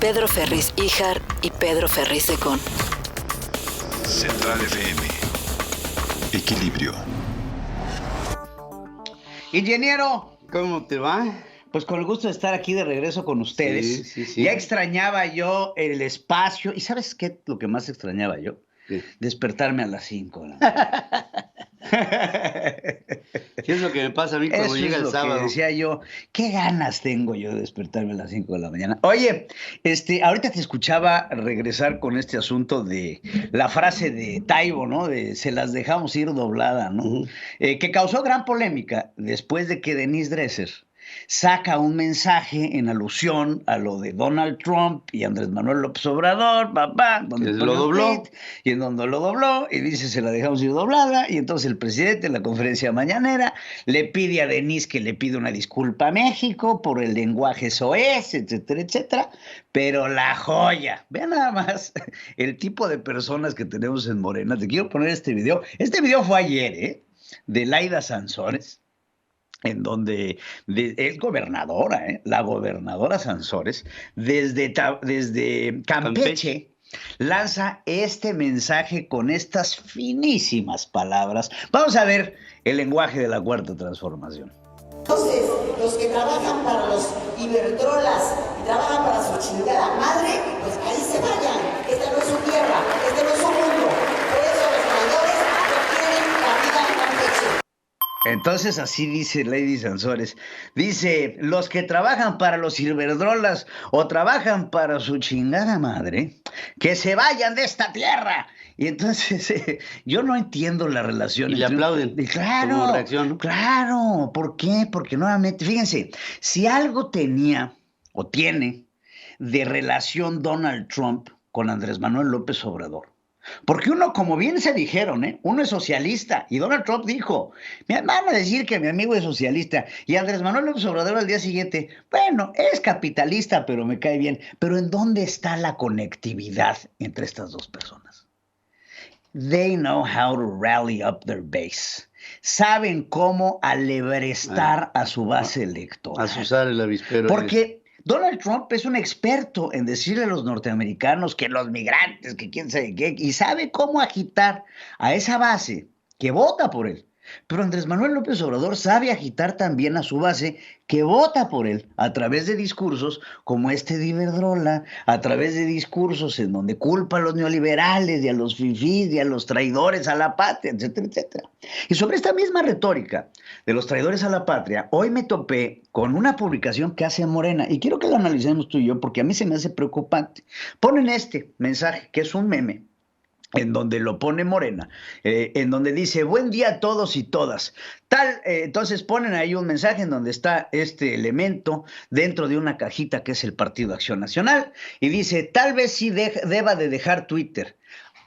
Pedro Ferriz Híjar y Pedro Ferriz Secón. Central FM. Equilibrio. Ingeniero, ¿cómo te va? Pues con el gusto de estar aquí de regreso con ustedes. Sí. Ya extrañaba yo el espacio. ¿Y sabes qué? Lo que más extrañaba yo. Sí. Despertarme a las 5. ¿Qué es lo que me pasa a mí cuando llega el sábado? Que decía yo, qué ganas tengo yo de despertarme a las 5 de la mañana. Oye, ahorita te escuchaba regresar con este asunto de la frase de Taibo, ¿no? De se las dejamos ir doblada, ¿no? Que causó gran polémica después de que Denise Dresser saca un mensaje en alusión a lo de Donald Trump y Andrés Manuel López Obrador, donde lo dobló. Y en donde lo dobló, y dice se la dejamos ir doblada, y entonces el presidente en la conferencia mañanera le pide a Denise que le pida una disculpa a México por el lenguaje soez, etcétera, etcétera, pero la joya, vean nada más el tipo de personas que tenemos en Morena. Te quiero poner este video fue ayer, de Laida Sansores, en donde es gobernadora, la gobernadora Sansores, desde Campeche, lanza este mensaje con estas finísimas palabras. Vamos a ver el lenguaje de la Cuarta Transformación. Entonces, los que trabajan para los Iberdrolas y trabajan para su chingada madre, pues ahí se vayan. Esta no es su tierra, este no es su mundo. Por eso los traidores no quieren la vida en Campeche. Entonces así dice Lady Sansores, dice, los que trabajan para los Iberdrolas o trabajan para su chingada madre, que se vayan de esta tierra. Y entonces yo no entiendo la relación. Y le aplauden. Claro, como reacción, ¿no? Claro, ¿por qué? Porque nuevamente, fíjense, si algo tenía o tiene de relación Donald Trump con Andrés Manuel López Obrador, porque uno, como bien se dijeron, uno es socialista, y Donald Trump dijo, me van a decir que mi amigo es socialista, y Andrés Manuel López Obrador al día siguiente, bueno, es capitalista, pero me cae bien. Pero ¿en dónde está la conectividad entre estas dos personas? They know how to rally up their base. Saben cómo alebrestar a su base electoral. Azuzar el avispero. Porque Donald Trump es un experto en decirle a los norteamericanos que los migrantes, que quién sabe qué, y sabe cómo agitar a esa base que vota por él. Pero Andrés Manuel López Obrador sabe agitar también a su base que vota por él a través de discursos como este de Iberdrola, a través de discursos en donde culpa a los neoliberales y a los fifís y a los traidores a la patria, etcétera, etcétera. Y sobre esta misma retórica de los traidores a la patria, hoy me topé con una publicación que hace Morena y quiero que la analicemos tú y yo porque a mí se me hace preocupante. Ponen este mensaje que es un meme, en donde lo pone Morena, en donde dice, buen día a todos y todas. Entonces ponen ahí un mensaje en donde está este elemento dentro de una cajita que es el Partido Acción Nacional, y dice, tal vez sí deba de dejar Twitter.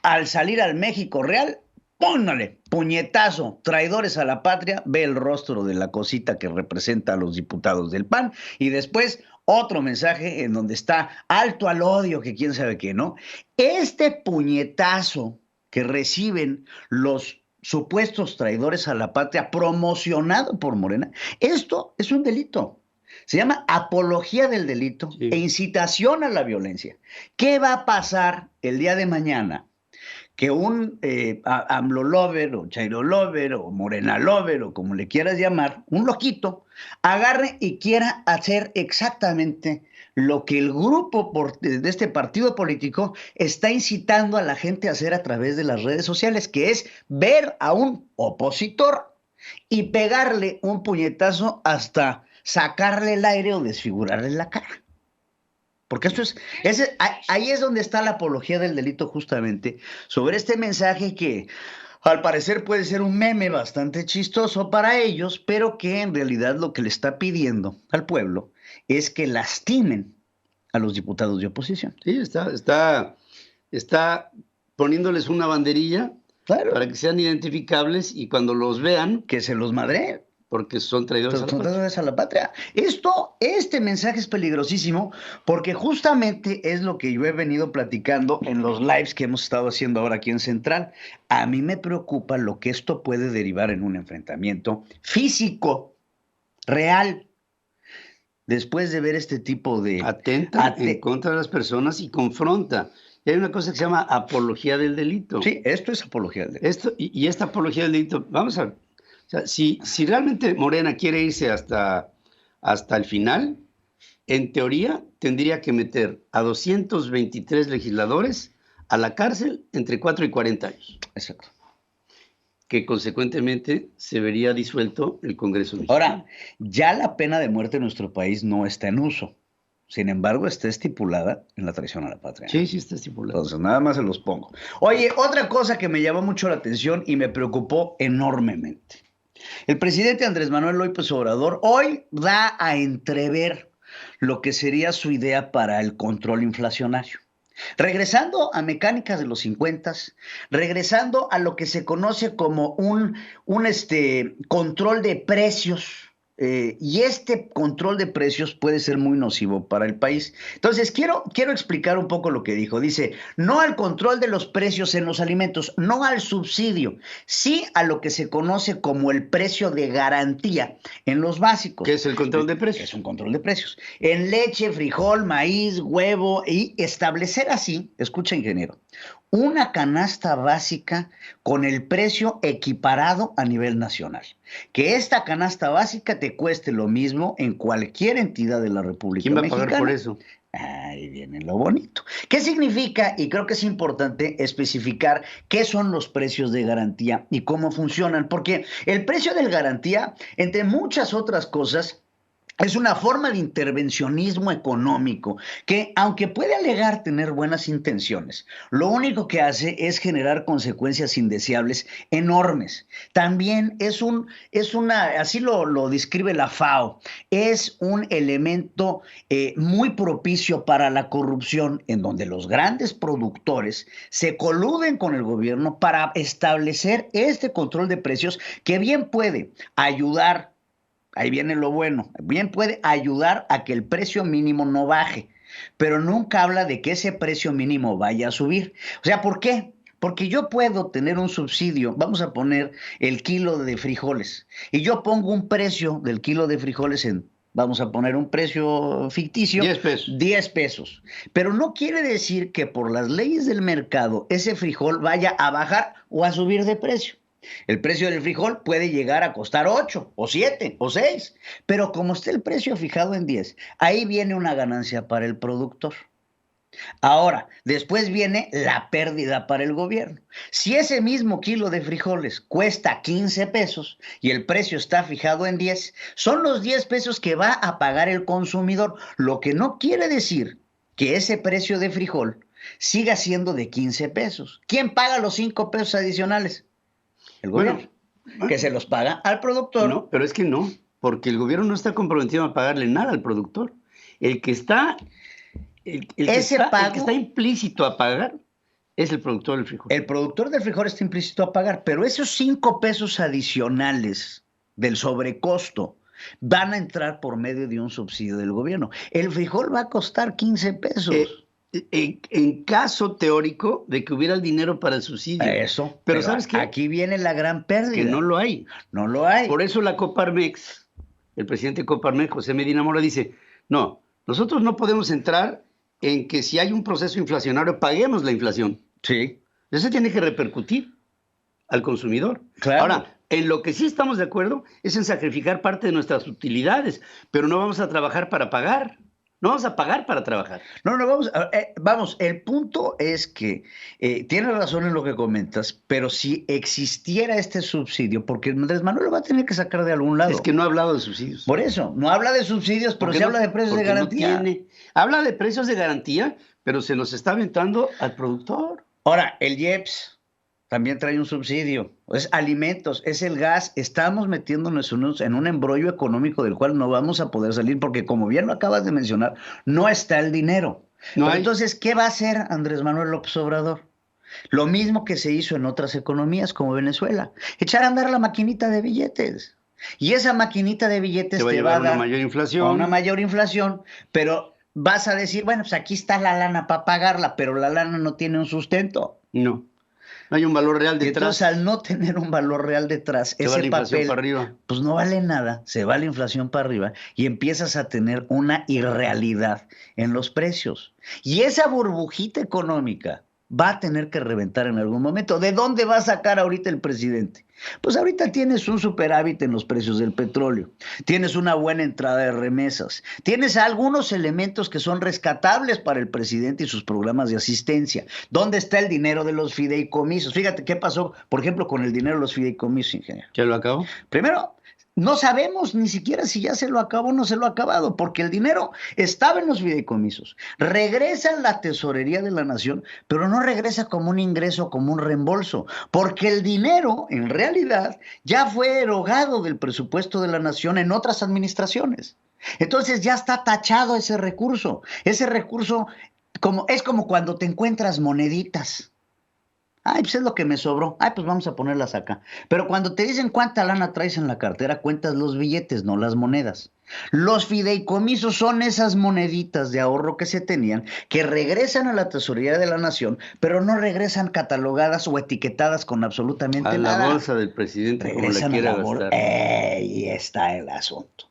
Al salir al México real, póngale, puñetazo, traidores a la patria, ve el rostro de la cosita que representa a los diputados del PAN, y después otro mensaje en donde está alto al odio, que quién sabe qué, ¿no? Este puñetazo que reciben los supuestos traidores a la patria promocionado por Morena, esto es un delito. Se llama apología del delito e incitación a la violencia. ¿Qué va a pasar el día de mañana? Que un AMLO lover o Chairo lover o Morena lover o como le quieras llamar, un loquito, agarre y quiera hacer exactamente lo que el grupo de este partido político está incitando a la gente a hacer a través de las redes sociales, que es ver a un opositor y pegarle un puñetazo hasta sacarle el aire o desfigurarle la cara. Porque esto ahí es donde está la apología del delito justamente, sobre este mensaje que al parecer puede ser un meme bastante chistoso para ellos, pero que en realidad lo que le está pidiendo al pueblo es que lastimen a los diputados de oposición. Sí, está poniéndoles una banderilla para que sean identificables y cuando los vean, que se los madreen. Porque son traidores a la patria. Este mensaje es peligrosísimo porque justamente es lo que yo he venido platicando en los lives que hemos estado haciendo ahora aquí en Central. A mí me preocupa lo que esto puede derivar en un enfrentamiento físico, real, después de ver este tipo de... Atenta en contra de las personas y confronta. Y hay una cosa que se llama apología del delito. Sí, esto es apología del delito. Y esta apología del delito, vamos a ver. O sea, si realmente Morena quiere irse hasta el final, en teoría tendría que meter a 223 legisladores a la cárcel entre 4 y 40 años. Exacto. Que consecuentemente se vería disuelto el Congreso mexicano. Ahora, ya la pena de muerte en nuestro país no está en uso. Sin embargo, está estipulada en la traición a la patria. Sí, sí está estipulada. Entonces, nada más se los pongo. Oye, otra cosa que me llamó mucho la atención y me preocupó enormemente. El presidente Andrés Manuel López Obrador hoy da a entrever lo que sería su idea para el control inflacionario. Regresando a mecánicas de los 50, regresando a lo que se conoce como un control de precios, y este control de precios puede ser muy nocivo para el país. Entonces, quiero explicar un poco lo que dijo. Dice, no al control de los precios en los alimentos, no al subsidio, sí a lo que se conoce como el precio de garantía en los básicos. ¿Qué es el control de precios? Es un control de precios. En leche, frijol, maíz, huevo, y establecer así, escucha ingeniero, una canasta básica con el precio equiparado a nivel nacional. Que esta canasta básica te cueste lo mismo en cualquier entidad de la República Mexicana. ¿Quién va a pagar por eso? Ahí viene lo bonito. ¿Qué significa? Y creo que es importante especificar qué son los precios de garantía y cómo funcionan. Porque el precio de garantía, entre muchas otras cosas, es una forma de intervencionismo económico que, aunque puede alegar tener buenas intenciones, lo único que hace es generar consecuencias indeseables enormes. También así lo describe la FAO, es un elemento muy propicio para la corrupción, en donde los grandes productores se coluden con el gobierno para establecer este control de precios que bien puede ayudar. Ahí viene lo bueno. Bien puede ayudar a que el precio mínimo no baje, pero nunca habla de que ese precio mínimo vaya a subir. O sea, ¿por qué? Porque yo puedo tener un subsidio, vamos a poner el kilo de frijoles, y yo pongo un precio del kilo de frijoles vamos a poner un precio ficticio. 10 pesos. 10 pesos. Pero no quiere decir que por las leyes del mercado ese frijol vaya a bajar o a subir de precio. El precio del frijol puede llegar a costar 8 o 7 o 6, pero como está el precio fijado en 10, ahí viene una ganancia para el productor. Ahora, después viene la pérdida para el gobierno. Si ese mismo kilo de frijoles cuesta 15 pesos y el precio está fijado en 10, son los 10 pesos que va a pagar el consumidor, lo que no quiere decir que ese precio de frijol siga siendo de 15 pesos. ¿Quién paga los 5 pesos adicionales? El gobierno, que se los paga al productor. No, pero es que no, porque el gobierno no está comprometido a pagarle nada al productor. El que está implícito a pagar es el productor del frijol. El productor del frijol está implícito a pagar, pero esos 5 pesos adicionales del sobrecosto van a entrar por medio de un subsidio del gobierno. El frijol va a costar 15 pesos. En caso teórico de que hubiera el dinero para el subsidio. Eso. Pero ¿sabes qué? Aquí viene la gran pérdida. Que no lo hay. No lo hay. Por eso la Coparmex el presidente de Coparmex, José Medina Mora, dice, no, nosotros no podemos entrar en que si hay un proceso inflacionario, paguemos la inflación. Sí. Eso tiene que repercutir al consumidor. Claro. Ahora, en lo que sí estamos de acuerdo es en sacrificar parte de nuestras utilidades, pero no vamos a trabajar para pagar. No vamos a pagar para trabajar. No, vamos, el punto es que tienes razón en lo que comentas, pero si existiera este subsidio, porque Andrés Manuel lo va a tener que sacar de algún lado. Es que no ha hablado de subsidios. Por eso, no habla de subsidios, pero sí habla de precios de garantía. Habla de precios de garantía, pero se nos está aventando al productor. Ahora, el IEPS también trae un subsidio, es alimentos, es el gas, estamos metiéndonos en un embrollo económico del cual no vamos a poder salir porque como bien lo acabas de mencionar, no está el dinero. Entonces, ¿qué va a hacer Andrés Manuel López Obrador? Lo mismo que se hizo en otras economías como Venezuela, echar a andar la maquinita de billetes. Y esa maquinita de billetes te va a dar una mayor inflación, pero vas a decir, bueno, pues aquí está la lana para pagarla, pero la lana no tiene un sustento. No hay un valor real detrás. Entonces, al no tener un valor real detrás, ese papel, para arriba. Pues no vale nada, se va la inflación para arriba y empiezas a tener una irrealidad en los precios. Y esa burbujita económica va a tener que reventar en algún momento. ¿De dónde va a sacar ahorita el presidente? Pues ahorita tienes un superávit en los precios del petróleo, tienes una buena entrada de remesas, tienes algunos elementos que son rescatables para el presidente y sus programas de asistencia. ¿Dónde está el dinero de los fideicomisos? Fíjate qué pasó, por ejemplo, con el dinero de los fideicomisos, ingeniero. ¿Ya lo acabó? Primero, no sabemos ni siquiera si ya se lo acabó o no se lo ha acabado, porque el dinero estaba en los fideicomisos. Regresa a la tesorería de la nación, pero no regresa como un ingreso, como un reembolso, porque el dinero, en realidad, ya fue erogado del presupuesto de la nación en otras administraciones. Entonces ya está tachado ese recurso. Ese recurso es como cuando te encuentras moneditas. Ay, pues es lo que me sobró. Ay, pues vamos a ponerlas acá. Pero cuando te dicen cuánta lana traes en la cartera, cuentas los billetes, no las monedas. Los fideicomisos son esas moneditas de ahorro que se tenían, que regresan a la tesorería de la nación, pero no regresan catalogadas o etiquetadas con absolutamente nada. A la bolsa del presidente, regresan como la quiera gastar. Ahí está el asunto.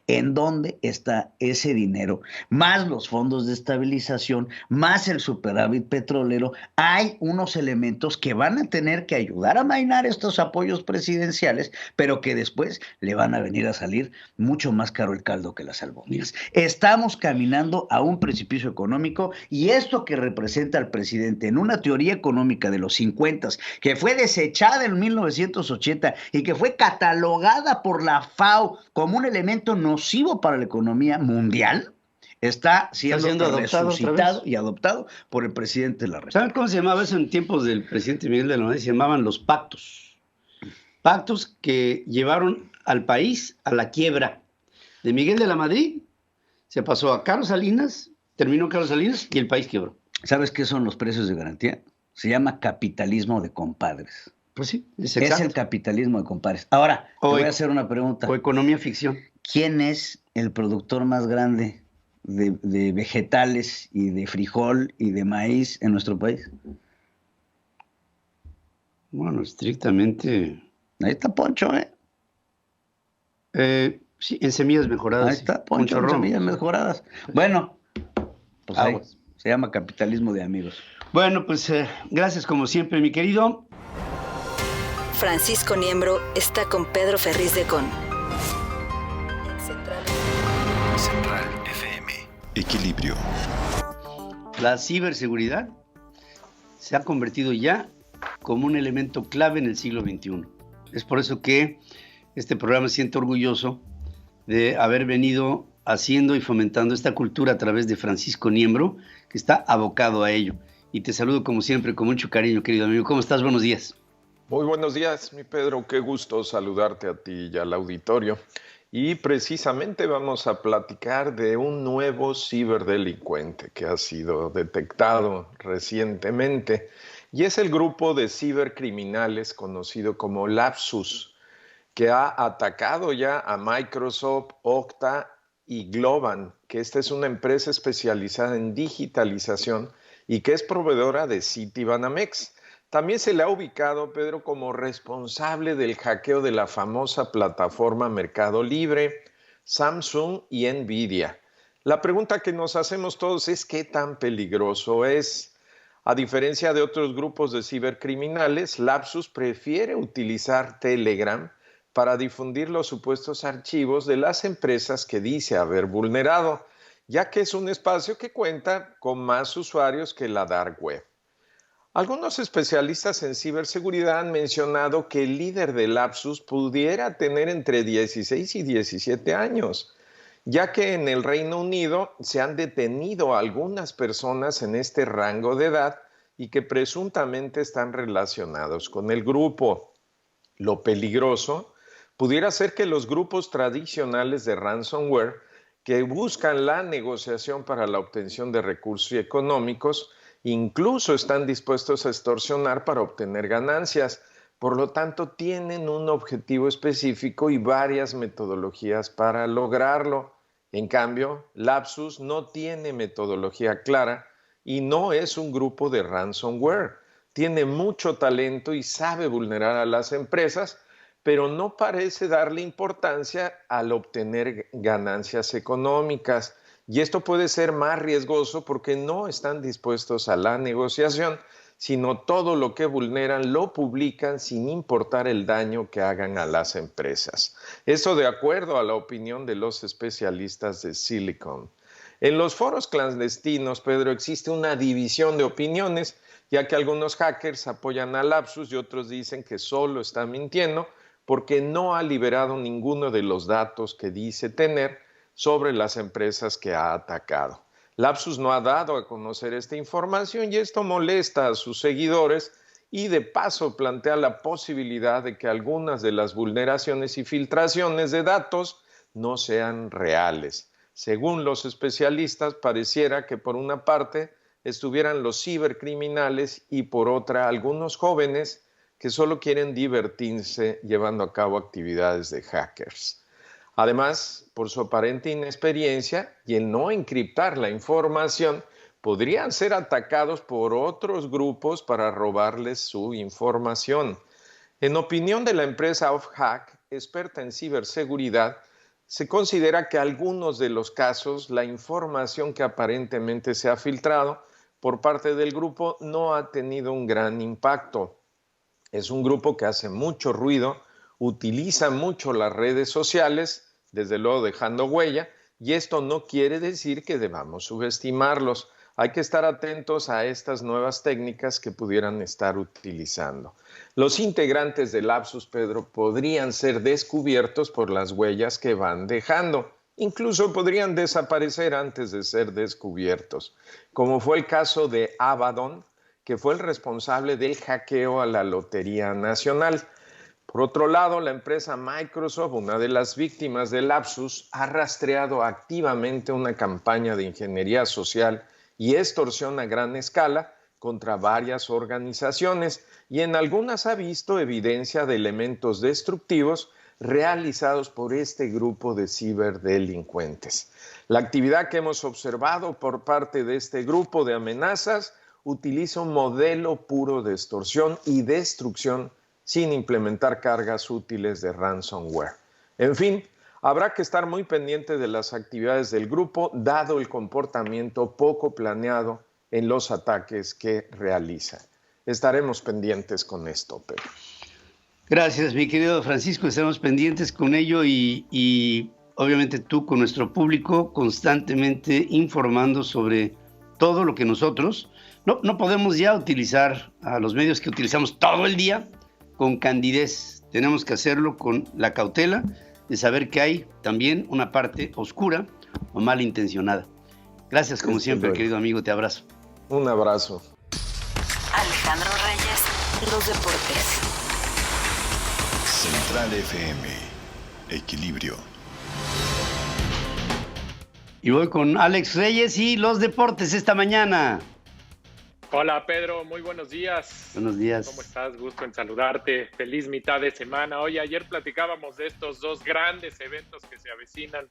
¿En dónde está ese dinero? Más los fondos de estabilización, más el superávit petrolero. Hay unos elementos que van a tener que ayudar a amainar estos apoyos presidenciales, pero que después le van a venir a salir mucho más caro el caldo que las albóndigas. Estamos caminando a un precipicio económico y esto que representa al presidente en una teoría económica de los 50, que fue desechada en 1980 y que fue catalogada por la FAO como un elemento nocivo para la economía mundial, está siendo resucitado y adoptado por el presidente de la República. ¿Saben cómo se llamaba eso en tiempos del presidente Miguel de la Madrid? Se llamaban los pactos. Pactos que llevaron al país a la quiebra. De Miguel de la Madrid se pasó a Carlos Salinas, terminó Carlos Salinas y el país quebró. ¿Sabes qué son los precios de garantía? Se llama capitalismo de compadres. Pues sí, es el capitalismo de compadres. Ahora, te voy a hacer una pregunta. O economía ficción. ¿Quién es el productor más grande de vegetales y de frijol y de maíz en nuestro país? Bueno, estrictamente... Ahí está Poncho, sí, en semillas mejoradas. Ahí está Poncho, en semillas mejoradas. Bueno, pues ahí se llama capitalismo de amigos. Bueno, pues gracias como siempre, mi querido. Francisco Niembro está con Pedro Ferriz de Con. Central FM. Equilibrio. La ciberseguridad se ha convertido ya como un elemento clave en el siglo XXI. Es por eso que este programa se siente orgulloso de haber venido haciendo y fomentando esta cultura a través de Francisco Niembro, que está abocado a ello. Y te saludo como siempre, con mucho cariño, querido amigo. ¿Cómo estás? Buenos días. Muy buenos días, mi Pedro. Qué gusto saludarte a ti y al auditorio. Y precisamente vamos a platicar de un nuevo ciberdelincuente que ha sido detectado recientemente. Y es el grupo de cibercriminales conocido como Lapsus, que ha atacado ya a Microsoft, Okta y Globant, que esta es una empresa especializada en digitalización y que es proveedora de Citibanamex. También se le ha ubicado, Pedro, como responsable del hackeo de la famosa plataforma Mercado Libre, Samsung y Nvidia. La pregunta que nos hacemos todos es ¿qué tan peligroso es? A diferencia de otros grupos de cibercriminales, Lapsus prefiere utilizar Telegram para difundir los supuestos archivos de las empresas que dice haber vulnerado, ya que es un espacio que cuenta con más usuarios que la Dark Web. Algunos especialistas en ciberseguridad han mencionado que el líder de Lapsus pudiera tener entre 16 y 17 años, ya que en el Reino Unido se han detenido algunas personas en este rango de edad y que presuntamente están relacionados con el grupo. Lo peligroso pudiera ser que los grupos tradicionales de ransomware que buscan la negociación para la obtención de recursos económicos incluso están dispuestos a extorsionar para obtener ganancias. Por lo tanto, tienen un objetivo específico y varias metodologías para lograrlo. En cambio, Lapsus no tiene metodología clara y no es un grupo de ransomware. Tiene mucho talento y sabe vulnerar a las empresas, pero no parece darle importancia al obtener ganancias económicas. Y esto puede ser más riesgoso porque no están dispuestos a la negociación, sino todo lo que vulneran lo publican sin importar el daño que hagan a las empresas. Esto de acuerdo a la opinión de los especialistas de Silicon. En los foros clandestinos, Pedro, existe una división de opiniones, ya que algunos hackers apoyan a Lapsus y otros dicen que solo está mintiendo porque no ha liberado ninguno de los datos que dice tener sobre las empresas que ha atacado. Lapsus no ha dado a conocer esta información y esto molesta a sus seguidores y de paso plantea la posibilidad de que algunas de las vulneraciones y filtraciones de datos no sean reales. Según los especialistas, pareciera que por una parte estuvieran los cibercriminales y por otra algunos jóvenes que solo quieren divertirse llevando a cabo actividades de hackers. Además, por su aparente inexperiencia y el no encriptar la información, podrían ser atacados por otros grupos para robarles su información. En opinión de la empresa OffHack, experta en ciberseguridad, se considera que algunos de los casos, la información que aparentemente se ha filtrado por parte del grupo no ha tenido un gran impacto. Es un grupo que hace mucho ruido, utiliza mucho las redes sociales, desde luego dejando huella, y esto no quiere decir que debamos subestimarlos. Hay que estar atentos a estas nuevas técnicas que pudieran estar utilizando. Los integrantes de Lapsus, Pedro, podrían ser descubiertos por las huellas que van dejando. Incluso podrían desaparecer antes de ser descubiertos, como fue el caso de Abaddon, que fue el responsable del hackeo a la Lotería Nacional. Por otro lado, la empresa Microsoft, una de las víctimas de Lapsus, ha rastreado activamente una campaña de ingeniería social y extorsión a gran escala contra varias organizaciones y en algunas ha visto evidencia de elementos destructivos realizados por este grupo de ciberdelincuentes. La actividad que hemos observado por parte de este grupo de amenazas utiliza un modelo puro de extorsión y destrucción sin implementar cargas útiles de ransomware. En fin, habrá que estar muy pendiente de las actividades del grupo, dado el comportamiento poco planeado en los ataques que realiza. Estaremos pendientes con esto, Pedro. Gracias, mi querido Francisco. Estaremos pendientes con ello y obviamente tú con nuestro público constantemente informando sobre todo lo que nosotros no podemos ya utilizar a los medios que utilizamos todo el día con candidez. Tenemos que hacerlo con la cautela de saber que hay también una parte oscura o malintencionada. Gracias, como siempre, querido amigo, te abrazo. Un abrazo. Alejandro Reyes, los deportes. Central FM, Equilibrio. Y voy con Alex Reyes y los deportes esta mañana. Hola Pedro, muy buenos días. Buenos días. ¿Cómo estás? Gusto en saludarte. Feliz mitad de semana. Oye, ayer platicábamos de estos dos grandes eventos que se avecinan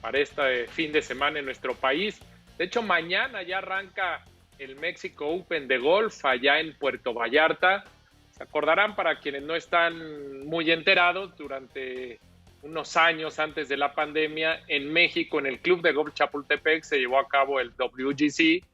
para este fin de semana en nuestro país. De hecho, mañana ya arranca el Mexico Open de golf allá en Puerto Vallarta. Se acordarán, para quienes no están muy enterados, durante unos años antes de la pandemia, en México, en el Club de Golf Chapultepec, se llevó a cabo el WGC,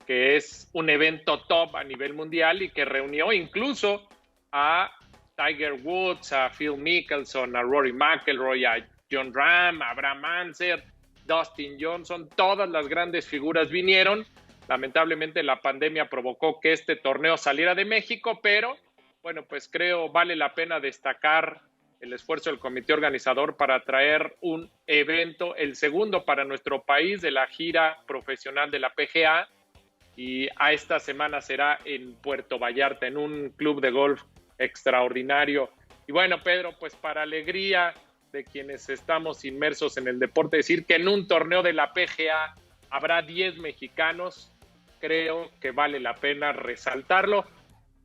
que es un evento top a nivel mundial y que reunió incluso a Tiger Woods, a Phil Mickelson, a Rory McIlroy, a Jon Rahm, a Abraham Ancer, Dustin Johnson, todas las grandes figuras vinieron. Lamentablemente la pandemia provocó que este torneo saliera de México, pero bueno, pues creo vale la pena destacar el esfuerzo del comité organizador para traer un evento, el segundo para nuestro país de la gira profesional de la PGA, y a esta semana será en Puerto Vallarta, en un club de golf extraordinario. Y bueno, Pedro, pues para alegría de quienes estamos inmersos en el deporte, decir que en un torneo de la PGA habrá 10 mexicanos, creo que vale la pena resaltarlo,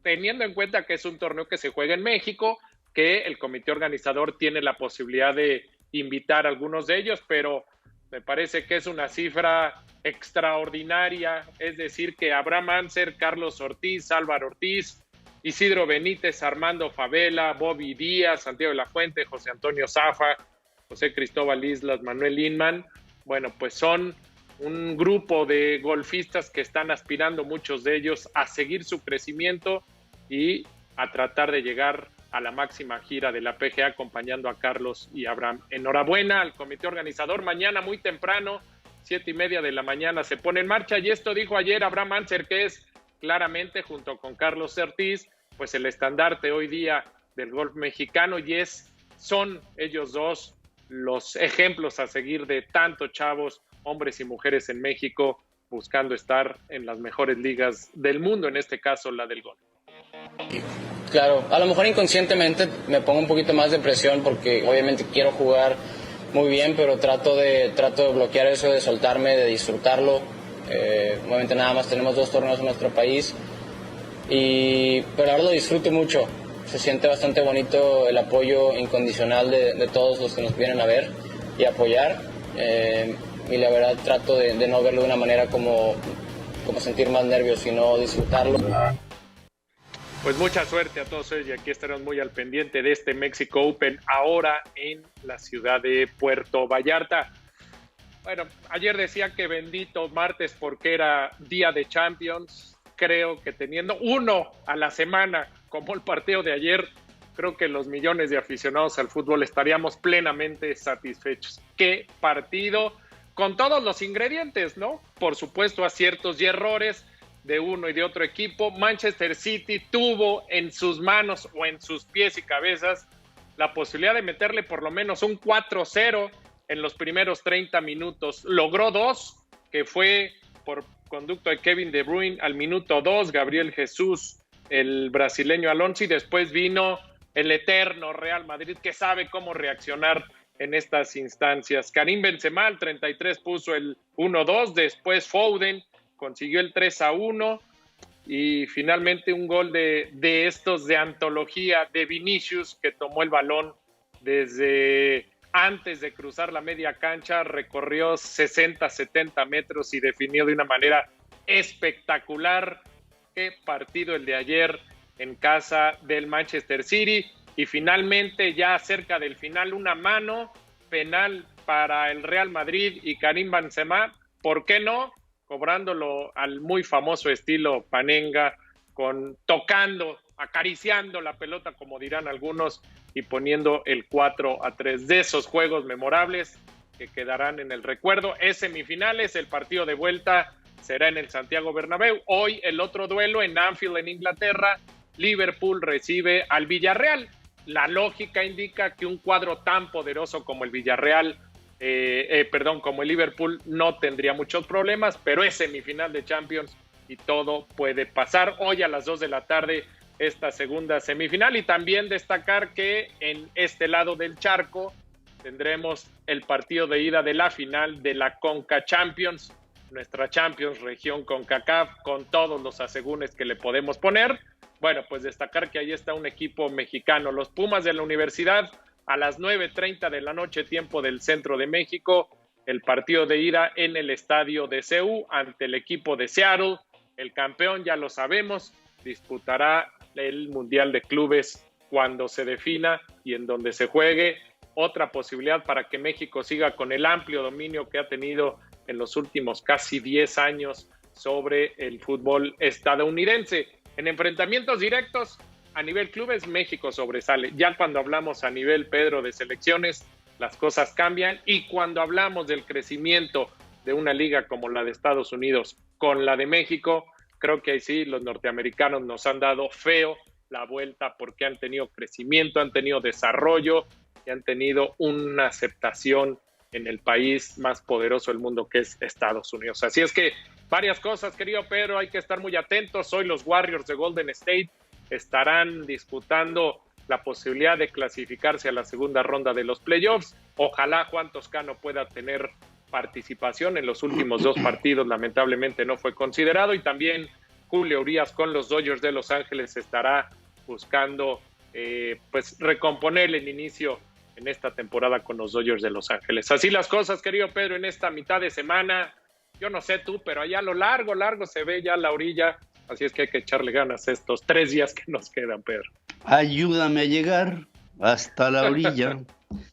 teniendo en cuenta que es un torneo que se juega en México, que el comité organizador tiene la posibilidad de invitar a algunos de ellos, pero me parece que es una cifra extraordinaria, es decir, que Abraham Ancer, Carlos Ortiz, Álvaro Ortiz, Isidro Benítez, Armando Favela, Bobby Díaz, Santiago de la Fuente, José Antonio Zafa, José Cristóbal Islas, Manuel Inman, bueno, pues son un grupo de golfistas que están aspirando, muchos de ellos, a seguir su crecimiento y a tratar de llegar a la máxima gira de la PGA acompañando a Carlos y Abraham. Enhorabuena al comité organizador. Mañana muy temprano, 7:30 de la mañana, se pone en marcha, y esto dijo ayer Abraham Ancer, que es claramente, junto con Carlos Ortiz, pues el estandarte hoy día del golf mexicano, y son ellos dos los ejemplos a seguir de tantos chavos, hombres y mujeres en México, buscando estar en las mejores ligas del mundo, en este caso la del golf. Claro, a lo mejor inconscientemente me pongo un poquito más de presión porque obviamente quiero jugar muy bien, pero trato de bloquear eso, de soltarme, de disfrutarlo. Obviamente nada más tenemos 2 torneos en nuestro país, pero ahora lo disfruto mucho. Se siente bastante bonito el apoyo incondicional de todos los que nos vienen a ver y apoyar. Y la verdad trato de no verlo de una manera como sentir más nervios, sino disfrutarlo. Pues mucha suerte a todos ellos, y aquí estaremos muy al pendiente de este Mexico Open ahora en la ciudad de Puerto Vallarta. Bueno, ayer decía que bendito martes porque era día de Champions. Creo que teniendo uno a la semana como el partido de ayer, creo que los millones de aficionados al fútbol estaríamos plenamente satisfechos. ¡Qué partido! Con todos los ingredientes, ¿no? Por supuesto, aciertos y errores de uno y de otro equipo. Manchester City tuvo en sus manos o en sus pies y cabezas la posibilidad de meterle por lo menos un 4-0 en los primeros 30 minutos. Logró 2, que fue por conducto de Kevin De Bruyne al minuto 2, Gabriel Jesús, el brasileño Alonso, y después vino el eterno Real Madrid, que sabe cómo reaccionar en estas instancias. Karim Benzema al 33 puso el 1-2, después Foden consiguió el 3-1 y finalmente un gol de estos de antología de Vinicius, que tomó el balón desde antes de cruzar la media cancha, recorrió 60-70 metros y definió de una manera espectacular. Qué partido el de ayer en casa del Manchester City. Y finalmente, ya cerca del final, una mano penal para el Real Madrid y Karim Benzema, ¿por qué no? Cobrándolo al muy famoso estilo Panenga, tocando, acariciando la pelota, como dirán algunos, y poniendo el 4-3. De esos juegos memorables que quedarán en el recuerdo. Es semifinales, el partido de vuelta será en el Santiago Bernabéu. Hoy el otro duelo en Anfield, en Inglaterra. Liverpool recibe al Villarreal. La lógica indica que un cuadro tan poderoso como el Villarreal, como el Liverpool, no tendría muchos problemas, pero es semifinal de Champions y todo puede pasar. Hoy a las 2 de la tarde esta segunda semifinal, y también destacar que en este lado del charco tendremos el partido de ida de la final de la Conca Champions, nuestra Champions región CONCACAF, con todos los asegúnes que le podemos poner. Bueno, pues destacar que ahí está un equipo mexicano, los Pumas de la Universidad, a las 9:30 de la noche, tiempo del centro de México, el partido de ida en el estadio de CU ante el equipo de Seattle. El campeón, ya lo sabemos, disputará el Mundial de Clubes cuando se defina y en donde se juegue. otra posibilidad para que México siga con el amplio dominio que ha tenido en los últimos casi 10 años sobre el fútbol estadounidense. En enfrentamientos directos a nivel clubes, México sobresale. Ya cuando hablamos a nivel, Pedro, de selecciones, las cosas cambian, y cuando hablamos del crecimiento de una liga como la de Estados Unidos con la de México, creo que ahí sí los norteamericanos nos han dado feo la vuelta, porque han tenido crecimiento, han tenido desarrollo y han tenido una aceptación en el país más poderoso del mundo, que es Estados Unidos. Así es que varias cosas, querido Pedro, hay que estar muy atentos. Hoy los Warriors de Golden State estarán disputando la posibilidad de clasificarse a la segunda ronda de los playoffs. Ojalá Juan Toscano pueda tener participación. En los últimos 2 partidos lamentablemente no fue considerado, y también Julio Urias con los Dodgers de Los Ángeles estará buscando pues recomponer el inicio en esta temporada con los Dodgers de Los Ángeles. Así las cosas, querido Pedro, en esta mitad de semana. Yo no sé tú, pero allá a lo largo se ve ya la orilla, así es que hay que echarle ganas estos 3 días que nos quedan, Pedro. Ayúdame a llegar hasta la orilla,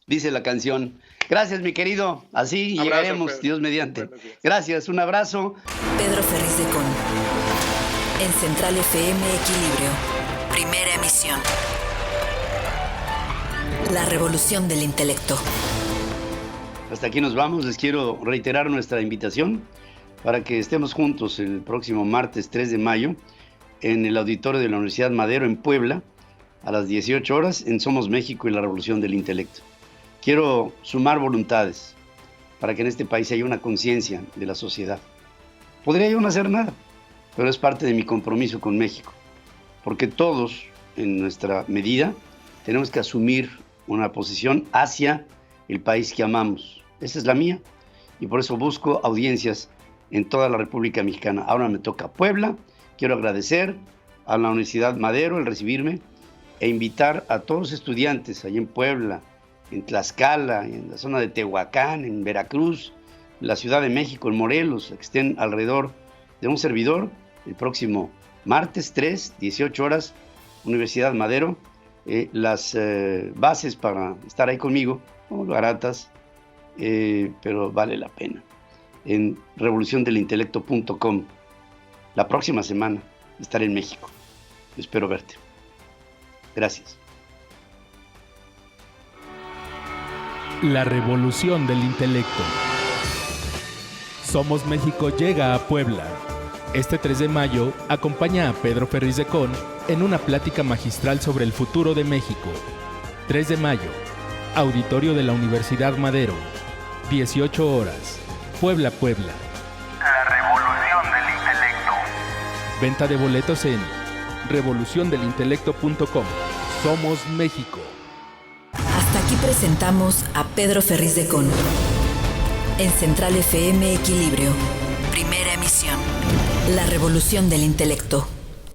dice la canción. Gracias, mi querido, así abrazo, llegaremos, Pedro. Dios mediante. Gracias, un abrazo. Pedro Ferriz de Con, en Central FM Equilibrio, primera emisión. La revolución del intelecto. Hasta aquí nos vamos. Les quiero reiterar nuestra invitación para que estemos juntos el próximo martes 3 de mayo en el auditorio de la Universidad Madero en Puebla a las 18 horas en Somos México y la revolución del intelecto. Quiero sumar voluntades para que en este país haya una conciencia de la sociedad. Podría yo no hacer nada, pero es parte de mi compromiso con México, porque todos, en nuestra medida, tenemos que asumir una posición hacia el país que amamos. Esa es la mía, y por eso busco audiencias en toda la República Mexicana. Ahora me toca Puebla. Quiero agradecer a la Universidad Madero el recibirme e invitar a todos los estudiantes allí en Puebla, en Tlaxcala, en la zona de Tehuacán, en Veracruz, en la Ciudad de México, en Morelos, a que estén alrededor de un servidor el próximo martes 3, 18 horas, Universidad Madero. Las bases para estar ahí conmigo, no baratas, pero vale la pena. En revoluciondelintelecto.com. La próxima semana estaré en México. Espero verte. Gracias. La revolución del intelecto. Somos México llega a Puebla. Este 3 de mayo, acompaña a Pedro Ferriz de Con en una plática magistral sobre el futuro de México. 3 de mayo, auditorio de la Universidad Madero, 18 horas, Puebla, Puebla. La revolución del intelecto. Venta de boletos en revoluciondelintelecto.com. Somos México. Hasta aquí presentamos a Pedro Ferriz de Con, en Central FM Equilibrio, primera emisión. La revolución del intelecto.